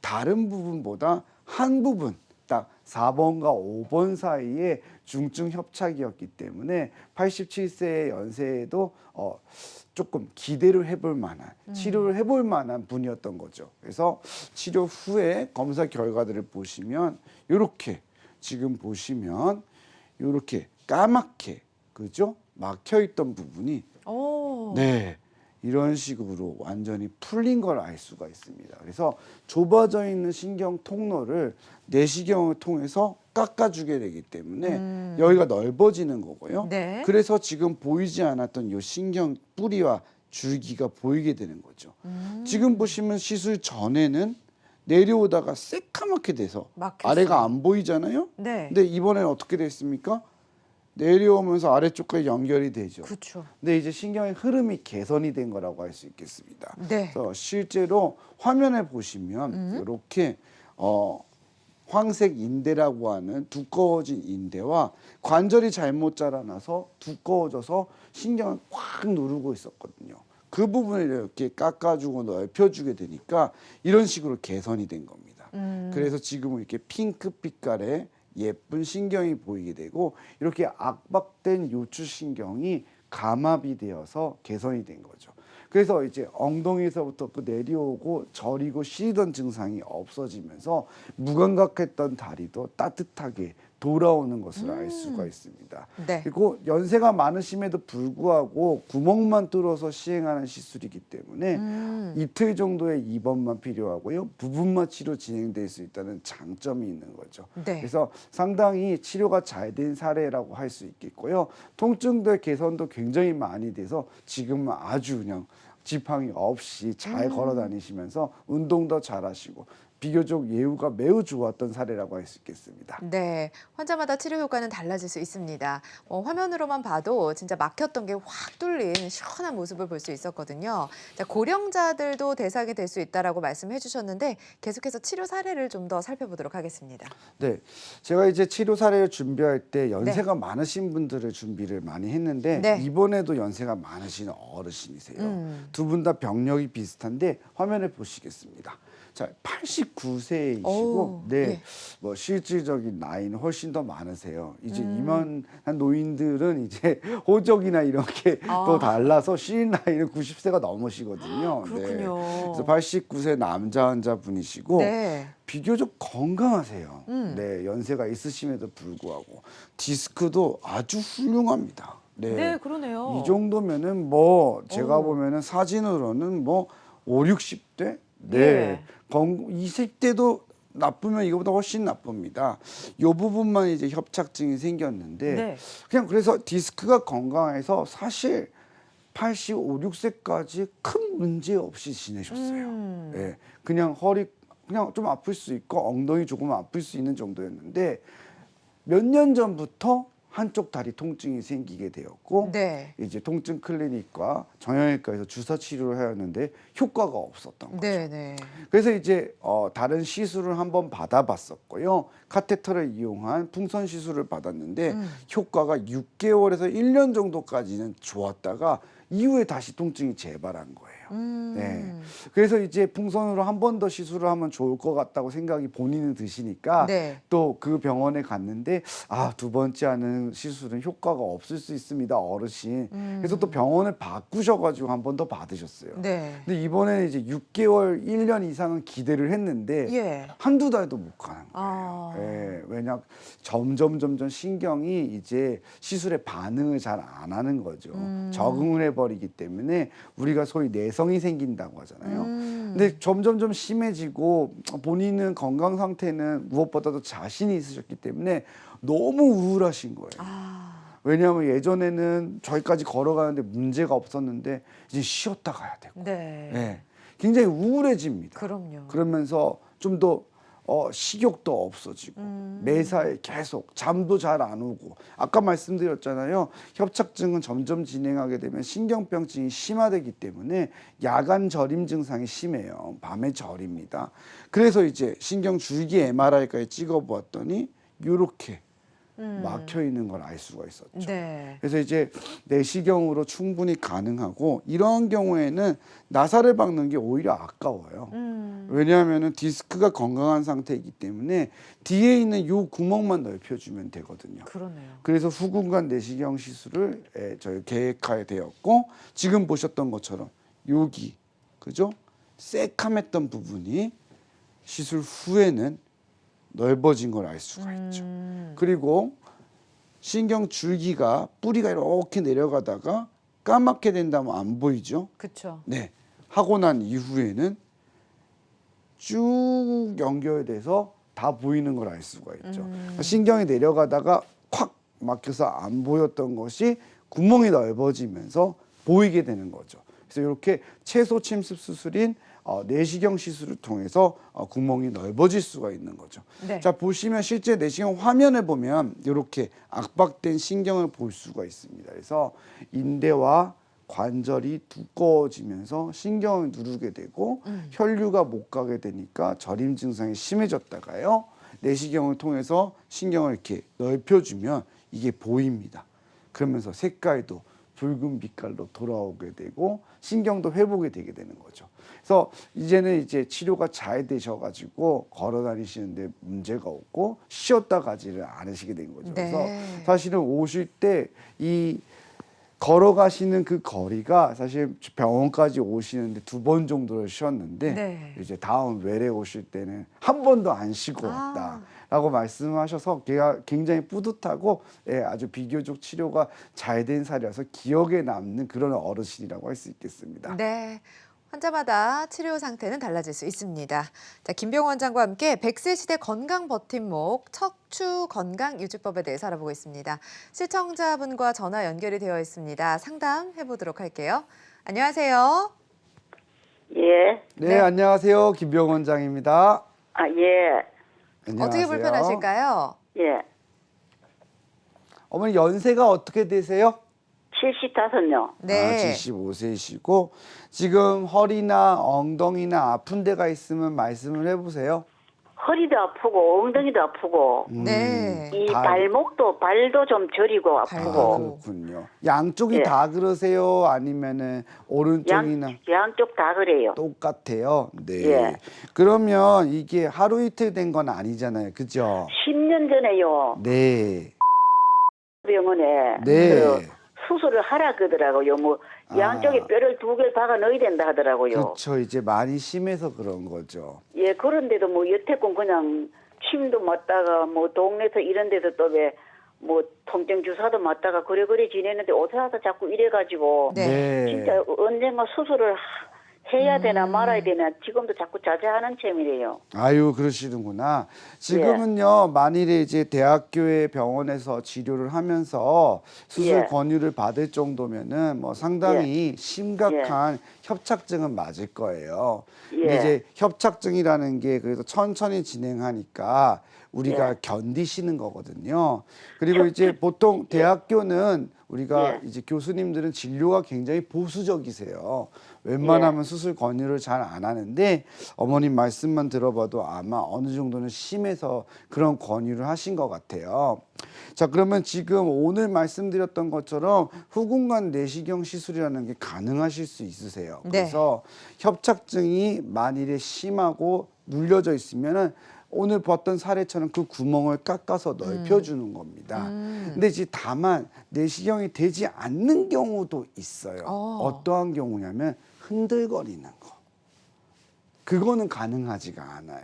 다른 부분보다 한 부분 딱 4번과 5번 사이에 중증 협착이었기 때문에 87세의 연세에도 조금 기대를 해볼 만한, 치료를 해볼 만한 분이었던 거죠. 그래서 치료 후에 검사 결과들을 보시면 이렇게 지금 보시면 이렇게 까맣게, 그죠? 막혀 있던 부분이 오. 네, 이런 식으로 완전히 풀린 걸 알 수가 있습니다. 그래서 좁아져 있는 신경 통로를 내시경을 통해서 깎아주게 되기 때문에 여기가 넓어지는 거고요. 네. 그래서 지금 보이지 않았던 이 신경 뿌리와 줄기가 보이게 되는 거죠. 지금 보시면 시술 전에는 내려오다가 새까맣게 돼서 막혔어요. 아래가 안 보이잖아요. 네. 근데 이번에는 어떻게 됐습니까? 내려오면서 아래쪽까지 연결이 되죠. 그렇죠. 근데 이제 신경의 흐름이 개선이 된 거라고 할 수 있겠습니다. 네. 그래서 실제로 화면에 보시면 이렇게 황색 인대라고 하는 두꺼워진 인대와 관절이 잘못 자라나서 두꺼워져서 신경을 꽉 누르고 있었거든요. 그 부분을 이렇게 깎아주고 넓혀주게 되니까 이런 식으로 개선이 된 겁니다. 그래서 지금은 이렇게 핑크 빛깔의 예쁜 신경이 보이게 되고 이렇게 압박된 요추신경이 감압이 되어서 개선이 된 거죠. 그래서 이제 엉덩이에서부터 그 내려오고 저리고 시리던 증상이 없어지면서 무감각했던 다리도 따뜻하게 돌아오는 것을 알 수가 있습니다. 네. 그리고 연세가 많으심에도 불구하고 구멍만 뚫어서 시행하는 시술이기 때문에 이틀 정도의 입원만 필요하고요. 부분만 치료 진행될 수 있다는 장점이 있는 거죠. 네. 그래서 상당히 치료가 잘 된 사례라고 할 수 있겠고요. 통증도 개선도 굉장히 많이 돼서 지금은 아주 그냥 지팡이 없이 잘 걸어 다니시면서 운동도 잘하시고 비교적 예후가 매우 좋았던 사례라고 할 수 있겠습니다. 네, 환자마다 치료 효과는 달라질 수 있습니다. 화면으로만 봐도 진짜 막혔던 게 확 뚫린 시원한 모습을 볼 수 있었거든요. 자, 고령자들도 대상이 될 수 있다라고 말씀해 주셨는데 계속해서 치료 사례를 좀 더 살펴보도록 하겠습니다. 네, 제가 이제 치료 사례를 준비할 때 연세가 많으신 분들을 준비를 많이 했는데 네. 이번에도 연세가 많으신 어르신이세요. 두 분 다 병력이 비슷한데 화면에 보시겠습니다. 자, 89세이시고, 오, 네, 예. 뭐 실질적인 나이는 훨씬 더 많으세요. 이제 이만한 노인들은 이제 호적이나 이렇게 또 달라서 실 나이는 90세가 넘으시거든요. 그렇군요. 네. 그래서 89세 남자 환자분이시고 네. 비교적 건강하세요. 네, 연세가 있으심에도 불구하고 디스크도 아주 훌륭합니다. 네, 그러네요. 이 정도면은 뭐 제가 오. 보면은 사진으로는 뭐 5, 60대 네. 예. 20대도 나쁘면 이거보다 훨씬 나쁩니다. 이 부분만 이제 협착증이 생겼는데 네. 그냥 그래서 디스크가 건강해서 사실 85, 6세까지 큰 문제 없이 지내셨어요. 네. 그냥 허리 그냥 좀 아플 수 있고 엉덩이 조금 아플 수 있는 정도였는데 몇 년 전부터 한쪽 다리 통증이 생기게 되었고 네. 이제 통증 클리닉과 정형외과에서 주사 치료를 하였는데 효과가 없었던 거죠. 네, 네. 그래서 이제 다른 시술을 한번 받아봤었고요. 카테터를 이용한 풍선 시술을 받았는데 효과가 6개월에서 1년 정도까지는 좋았다가 이후에 다시 통증이 재발한 거예요. 네. 그래서 이제 풍선으로 한 번 더 시술을 하면 좋을 것 같다고 생각이 본인은 드시니까 네. 또 그 병원에 갔는데 두 번째 하는 시술은 효과가 없을 수 있습니다, 어르신. 그래서 또 병원을 바꾸셔가지고 한 번 더 받으셨어요. 네. 근데 이번에는 이제 6개월, 1년 이상은 기대를 했는데 예. 한두 달도 못 가는 거예요. 아. 예, 왜냐 점점 신경이 이제 시술에 반응을 잘 안 하는 거죠. 적응을 해버리기 때문에 우리가 소위 내성이 생긴다고 하잖아요. 근데 점점 심해지고 본인은 건강 상태는 무엇보다도 자신이 있으셨기 때문에 너무 우울하신 거예요. 아. 왜냐하면 예전에는 저기까지 걸어가는데 문제가 없었는데 이제 쉬었다 가야 되고 네. 예, 굉장히 우울해집니다. 그럼요. 그러면서 좀 더 식욕도 없어지고 매사에 계속 잠도 잘 안 오고 아까 말씀드렸잖아요. 협착증은 점점 진행하게 되면 신경병증이 심화되기 때문에 야간 저림 증상이 심해요. 밤에 저립니다. 그래서 이제 신경줄기 MRI까지 찍어보았더니 이렇게 막혀 있는 걸 알 수가 있었죠. 네. 그래서 이제 내시경으로 충분히 가능하고 이런 경우에는 나사를 박는 게 오히려 아까워요. 왜냐하면은 디스크가 건강한 상태이기 때문에 뒤에 있는 요 구멍만 넓혀주면 되거든요. 그러네요. 그래서 후궁관 내시경 시술을 저희 계획하게 되었고 지금 보셨던 것처럼 여기 그죠? 새카맸던 부분이 시술 후에는 넓어진 걸 알 수가 있죠. 그리고 신경 줄기가 뿌리가 이렇게 내려가다가 까맣게 된다면 안 보이죠? 그렇죠. 네. 하고 난 이후에는 쭉 연결돼서 다 보이는 걸 알 수가 있죠. 신경이 내려가다가 콱 막혀서 안 보였던 것이 구멍이 넓어지면서 보이게 되는 거죠. 그래서 이렇게 채소 침습 수술인 내시경 시술을 통해서 구멍이 넓어질 수가 있는 거죠. 네. 자, 보시면 실제 내시경 화면을 보면 이렇게 압박된 신경을 볼 수가 있습니다. 그래서 인대와 관절이 두꺼워지면서 신경을 누르게 되고 혈류가 못 가게 되니까 저림 증상이 심해졌다가요. 내시경을 통해서 신경을 이렇게 넓혀주면 이게 보입니다. 그러면서 색깔도 붉은 빛깔로 돌아오게 되고 신경도 회복이 되게 되는 거죠. 그래서 이제는 이제 치료가 잘 되셔가지고 걸어 다니시는데 문제가 없고 쉬었다 가지를 않으시게 된 거죠. 네. 그래서 사실은 오실 때 이 걸어가시는 그 거리가 사실 병원까지 오시는데 2번 정도를 쉬었는데 네. 이제 다음 외래 오실 때는 한 번도 안 쉬고 왔다라고 말씀하셔서 걔가 굉장히 뿌듯하고 아주 비교적 치료가 잘 된 사례라서 기억에 남는 그런 어르신이라고 할 수 있겠습니다. 네. 환자마다 치료 상태는 달라질 수 있습니다. 자, 김병 원장과 함께 100세 시대 건강 버팀목 척추 건강 유지법에 대해서 알아보고 있습니다. 시청자분과 전화 연결이 되어 있습니다. 상담해 보도록 할게요. 안녕하세요. 예. 네, 안녕하세요. 김병 원장입니다. 아, 예. 안녕하세요. 어떻게 불편하실까요? 예. 어머니 연세가 어떻게 되세요? 75요. 네. 75세이시고 지금 허리나 엉덩이나 아픈 데가 있으면 말씀을 해보세요. 허리도 아프고 엉덩이도 아프고 네. 이 다- 발도 좀 저리고 아프고 그렇군요. 양쪽이 예. 다 그러세요? 아니면은 오른쪽이나 양쪽 다 그래요. 똑같아요? 네. 예. 그러면 이게 하루 이틀 된 건 아니잖아요. 그죠? 10년 전에요. 네. 병원에 네. 그 수술을 하라 그러더라고요. 뭐 양쪽에 뼈를 2개를 박아 넣어야 된다 하더라고요. 그렇죠. 이제 많이 심해서 그런 거죠. 예, 그런데도 뭐 여태껏 그냥 침도 맞다가 뭐 동네에서 이런 데서 또 왜 뭐 통증 주사도 맞다가 그래 지내는데 어디 와서 자꾸 이래가지고 네. 진짜 언젠가 수술을 해야 되나 말아야 되나 지금도 자꾸 자제하는 셈이래요. 아유, 그러시는구나. 지금은요, 만일에 이제 대학교의 병원에서 치료를 하면서 수술 예. 권유를 받을 정도면은 뭐 상당히 심각한 협착증은 맞을 거예요. 근데 예. 이제 협착증이라는 게 그래서 천천히 진행하니까 우리가 예. 견디시는 거거든요. 그리고 이제 보통 대학교는 우리가 예. 이제 교수님들은 진료가 굉장히 보수적이세요. 웬만하면 수술 권유를 잘 안 하는데 어머님 말씀만 들어봐도 아마 어느 정도는 심해서 그런 권유를 하신 것 같아요. 자, 그러면 지금 오늘 말씀드렸던 것처럼 후궁관 내시경 시술이라는 게 가능하실 수 있으세요. 네. 그래서 협착증이 만일에 심하고 눌려져 있으면은 오늘 봤던 사례처럼 그 구멍을 깎아서 넓혀주는 겁니다. 근데 이제 다만 내시경이 되지 않는 경우도 있어요. 어떠한 경우냐면 흔들거리는 거. 그거는 가능하지가 않아요.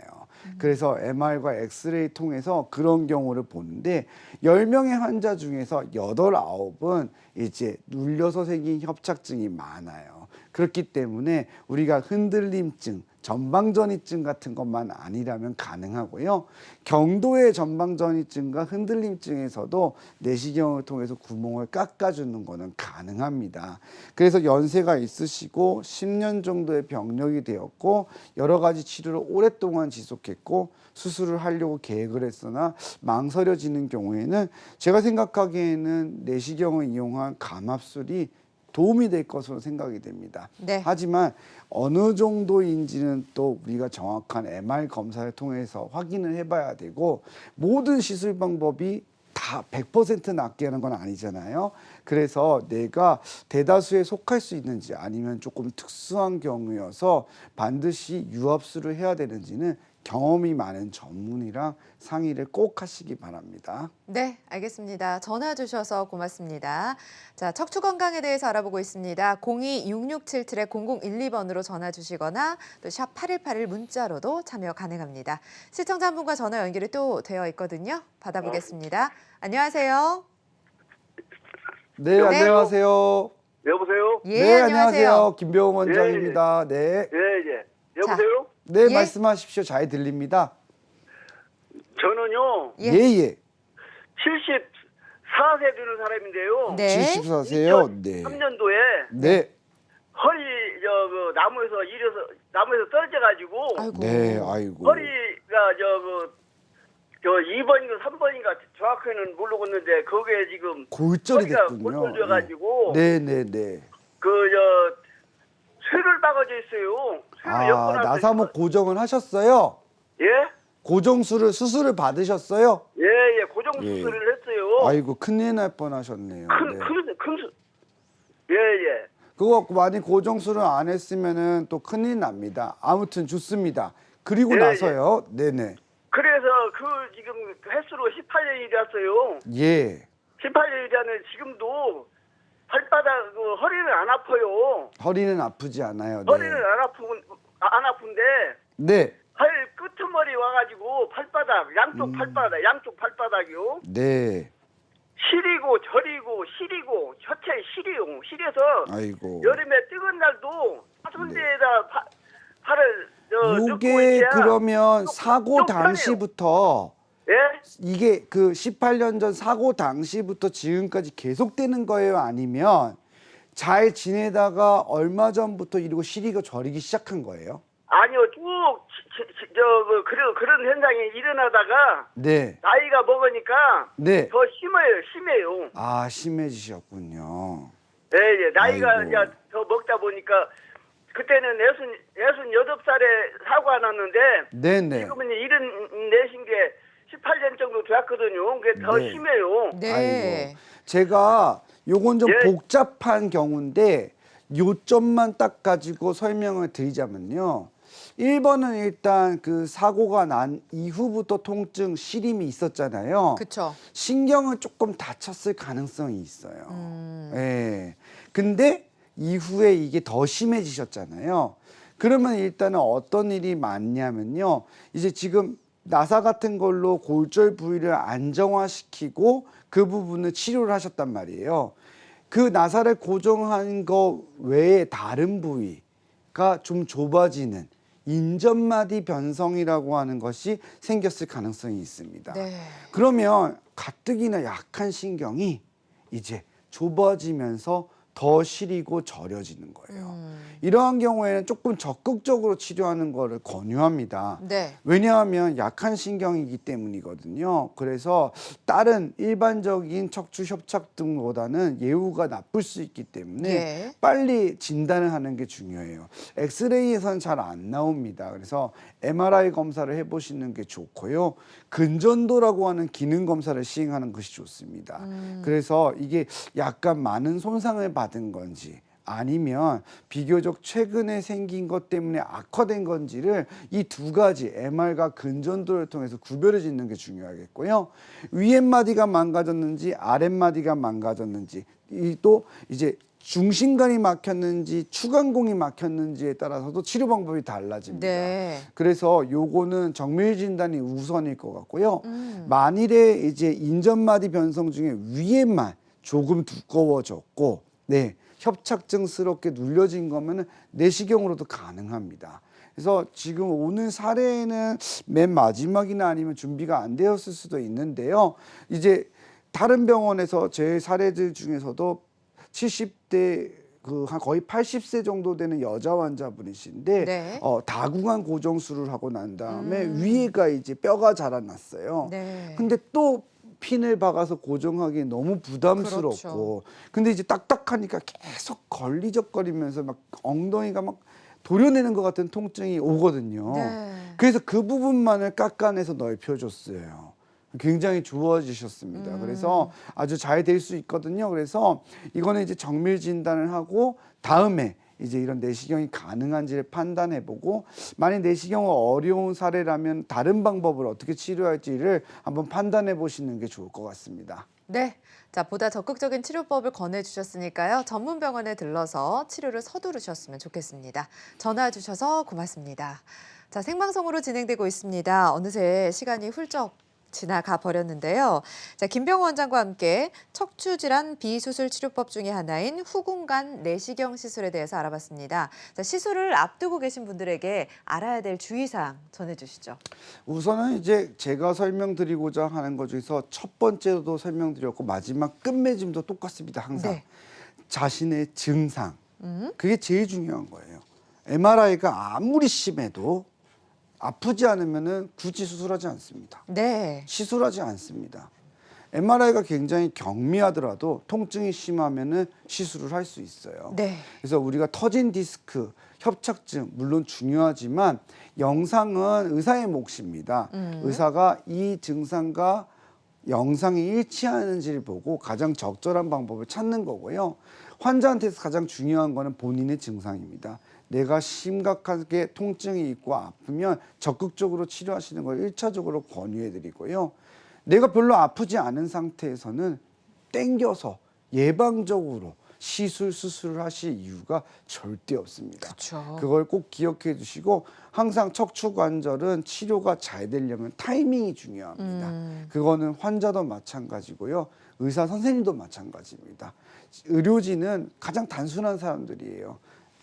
그래서 MR과 엑스레이 통해서 그런 경우를 보는데 10명의 환자 중에서 8, 9은 이제 눌려서 생긴 협착증이 많아요. 그렇기 때문에 우리가 흔들림증, 전방전이증 같은 것만 아니라면 가능하고요. 경도의 전방전이증과 흔들림증에서도 내시경을 통해서 구멍을 깎아주는 거는 가능합니다. 그래서 연세가 있으시고 10년 정도의 병력이 되었고 여러 가지 치료를 오랫동안 지속했고 수술을 하려고 계획을 했으나 망설여지는 경우에는 제가 생각하기에는 내시경을 이용한 감압술이 도움이 될 것으로 생각이 됩니다. 네. 하지만 어느 정도인지는 또 우리가 정확한 MR 검사를 통해서 확인을 해봐야 되고 모든 시술 방법이 다 다 100% 낫게 하는 건 아니잖아요. 그래서 내가 대다수에 속할 수 있는지 아니면 조금 특수한 경우여서 반드시 유압수를 해야 되는지는 경험이 많은 전문의랑 상의를 꼭 하시기 바랍니다. 네, 알겠습니다. 전화 주셔서 고맙습니다. 자, 척추 건강에 대해서 알아보고 있습니다. 02-667-0012번으로 전화 주시거나 또 샵 8181 문자로도 참여 가능합니다. 시청자 한 분과 전화 연결이 또 되어 있거든요. 받아보겠습니다. 안녕하세요. 네, 안녕하세요. 여보세요? 예, 네, 안녕하세요. 김병호 원장입니다. 네. 예. 여보세요? 네, 예. 말씀하십시오. 잘 들립니다. 저는요, 예. 예. 74세 되는 사람인데요. 네. 74세요. 네. 3년도에 네. 허리, 나무에서 떨어져가지고, 아이고. 네, 아이고. 허리가 2번인가 3번인가 정확히는 모르겠는데, 거기에 지금 골절이 허리가 됐군요. 골절돼가지고, 네. 쇠를 박아져 있어요. 쇠를 아, 엮어놨어요. 나사목 고정을 하셨어요? 예? 수술을 받으셨어요? 예, 고정 예. 수술을 했어요. 아이고, 큰일 날 뻔하셨네요. 네. 예. 그거 많이 고정술을 안 했으면은 또 큰일 납니다. 아무튼 좋습니다. 그리고 예, 나서요. 네네. 그래서 지금 횟수로 18년이 됐어요. 예. 18년이 됐는데 지금도 발바닥 허리는 안 아파요. 허리는 아프지 않아요. 허리는 네. 안 아픈데 네. 팔 끄트머리 와가지고 팔바닥 양쪽 팔바닥이요. 네. 시리고 저리고 혀체 시리요. 시려서 아이고. 여름에 뜨거운 날도 하천 데에다 팔을 넣고 요게 있어야 그러면 좀- 사고 좀 편해요. 당시부터 예? 이게 그 18년 전 사고 당시부터 지금까지 계속되는 거예요? 아니면 잘 지내다가 얼마 전부터 이러고 시리고 저리기 시작한 거예요? 아니요, 쭉 그런 현상이 일어나다가 네. 나이가 먹으니까 네. 더 심해요. 아, 심해지셨군요. 예. 나이가 아이고. 이제 더 먹다 보니까 그때는 68살에 사고가 났는데 네네. 지금은 일은 내신 게 18년 정도 되었거든요. 그게 더 네. 심해요. 네. 아이고. 제가 요건 좀 예. 복잡한 경우인데 요점만 딱 가지고 설명을 드리자면요. 1번은 일단 그 사고가 난 이후부터 통증, 시림이 있었잖아요. 그렇죠. 신경을 조금 다쳤을 가능성이 있어요. 예. 근데 이후에 이게 더 심해지셨잖아요. 그러면 일단은 어떤 일이 많냐면요. 이제 지금 나사 같은 걸로 골절 부위를 안정화시키고 그 부분을 치료를 하셨단 말이에요. 그 나사를 고정한 거 외에 다른 부위가 좀 좁아지는 인전마디 변성이라고 하는 것이 생겼을 가능성이 있습니다. 네. 그러면 가뜩이나 약한 신경이 이제 좁아지면서 더 시리고 저려지는 거예요. 이러한 경우에는 조금 적극적으로 치료하는 거를 권유합니다. 네. 왜냐하면 약한 신경이기 때문이거든요. 그래서 다른 일반적인 척추 협착 등보다는 예후가 나쁠 수 있기 때문에 예. 빨리 진단을 하는 게 중요해요. 엑스레이에서는 잘 안 나옵니다. 그래서 MRI 검사를 해보시는 게 좋고요. 근전도라고 하는 기능 검사를 시행하는 것이 좋습니다. 그래서 이게 약간 많은 손상을 받은 건지 아니면 비교적 최근에 생긴 것 때문에 악화된 건지를 이 두 가지 MR과 근전도를 통해서 구별해 짓는 게 중요하겠고요. 위에마디가 망가졌는지 아랫마디가 망가졌는지 또 이제 중심관이 막혔는지 추간공이 막혔는지에 따라서도 치료 방법이 달라집니다. 네. 그래서 요거는 정밀 진단이 우선일 것 같고요. 만일에 이제 인전마디 변성 중에 위에만 조금 두꺼워졌고, 네, 협착증스럽게 눌려진 거면은 내시경으로도 가능합니다. 그래서 지금 오늘 사례는 맨 마지막이나 아니면 준비가 안 되었을 수도 있는데요. 이제 다른 병원에서 제 사례들 중에서도 70대 거의 80세 정도 되는 여자 환자분이신데 네. 다구간 고정술을 하고 난 다음에 위에가 이제 뼈가 자라났어요. 네. 근데 또 핀을 박아서 고정하기 너무 부담스럽고 그렇죠. 근데 이제 딱딱하니까 계속 걸리적거리면서 막 엉덩이가 막 도려내는 것 같은 통증이 오거든요. 네. 그래서 그 부분만을 깎아내서 넓혀줬어요. 굉장히 좋아지셨습니다. 그래서 아주 잘 될 수 있거든요. 그래서 이거는 이제 정밀 진단을 하고 다음에 이제 이런 내시경이 가능한지를 판단해보고 만약 내시경이 어려운 사례라면 다른 방법을 어떻게 치료할지를 한번 판단해 보시는 게 좋을 것 같습니다. 네. 자, 보다 적극적인 치료법을 권해주셨으니까요. 전문 병원에 들러서 치료를 서두르셨으면 좋겠습니다. 전화 주셔서 고맙습니다. 자, 생방송으로 진행되고 있습니다. 어느새 시간이 훌쩍 지나가 버렸는데요. 자, 김병호 원장과 함께 척추질환 비수술 치료법 중에 하나인 후궁간 내시경 시술에 대해서 알아봤습니다. 자, 시술을 앞두고 계신 분들에게 알아야 될 주의사항 전해주시죠. 우선은 이제 제가 설명드리고자 하는 것 중에서 첫 번째도 설명드렸고 마지막 끝맺음도 똑같습니다. 항상 네. 자신의 증상 그게 제일 중요한 거예요. MRI가 아무리 심해도 아프지 않으면은 굳이 수술하지 않습니다. 네. 시술하지 않습니다. MRI가 굉장히 경미하더라도 통증이 심하면은 시술을 할 수 있어요. 네. 그래서 우리가 터진 디스크, 협착증 물론 중요하지만 영상은 의사의 몫입니다. 의사가 이 증상과 영상이 일치하는지를 보고 가장 적절한 방법을 찾는 거고요. 환자한테서 가장 중요한 거는 본인의 증상입니다. 내가 심각하게 통증이 있고 아프면 적극적으로 치료하시는 걸 1차적으로 권유해 드리고요. 내가 별로 아프지 않은 상태에서는 땡겨서 예방적으로 시술, 수술을 하실 이유가 절대 없습니다. 그렇죠. 그걸 꼭 기억해 두시고 항상 척추관절은 치료가 잘 되려면 타이밍이 중요합니다. 그거는 환자도 마찬가지고요. 의사 선생님도 마찬가지입니다. 의료진은 가장 단순한 사람들이에요.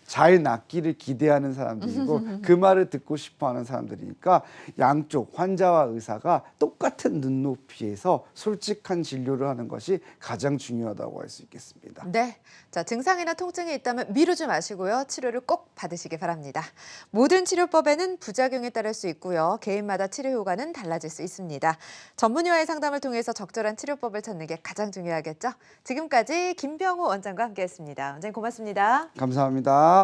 잘 낫기를 기대하는 사람들이고 그 말을 듣고 싶어하는 사람들이니까 양쪽 환자와 의사가 똑같은 눈높이에서 솔직한 진료를 하는 것이 가장 중요하다고 할 수 있겠습니다. 네. 자, 증상이나 통증이 있다면 미루지 마시고요. 치료를 꼭 받으시기 바랍니다. 모든 치료법에는 부작용이 따를 수 있고요. 개인마다 치료 효과는 달라질 수 있습니다. 전문의와의 상담을 통해서 적절한 치료법을 찾는 게 가장 중요하겠죠. 지금까지 김병호 원장과 함께했습니다. 원장님 고맙습니다. 감사합니다.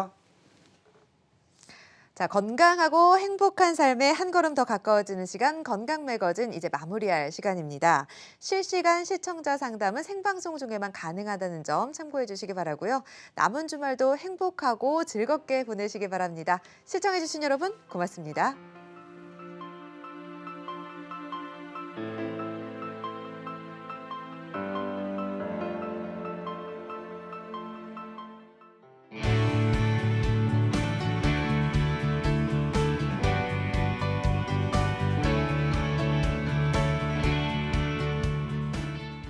자, 건강하고 행복한 삶에 한 걸음 더 가까워지는 시간 건강 매거진 이제 마무리할 시간입니다. 실시간 시청자 상담은 생방송 중에만 가능하다는 점 참고해 주시기 바라고요. 남은 주말도 행복하고 즐겁게 보내시기 바랍니다. 시청해 주신 여러분 고맙습니다.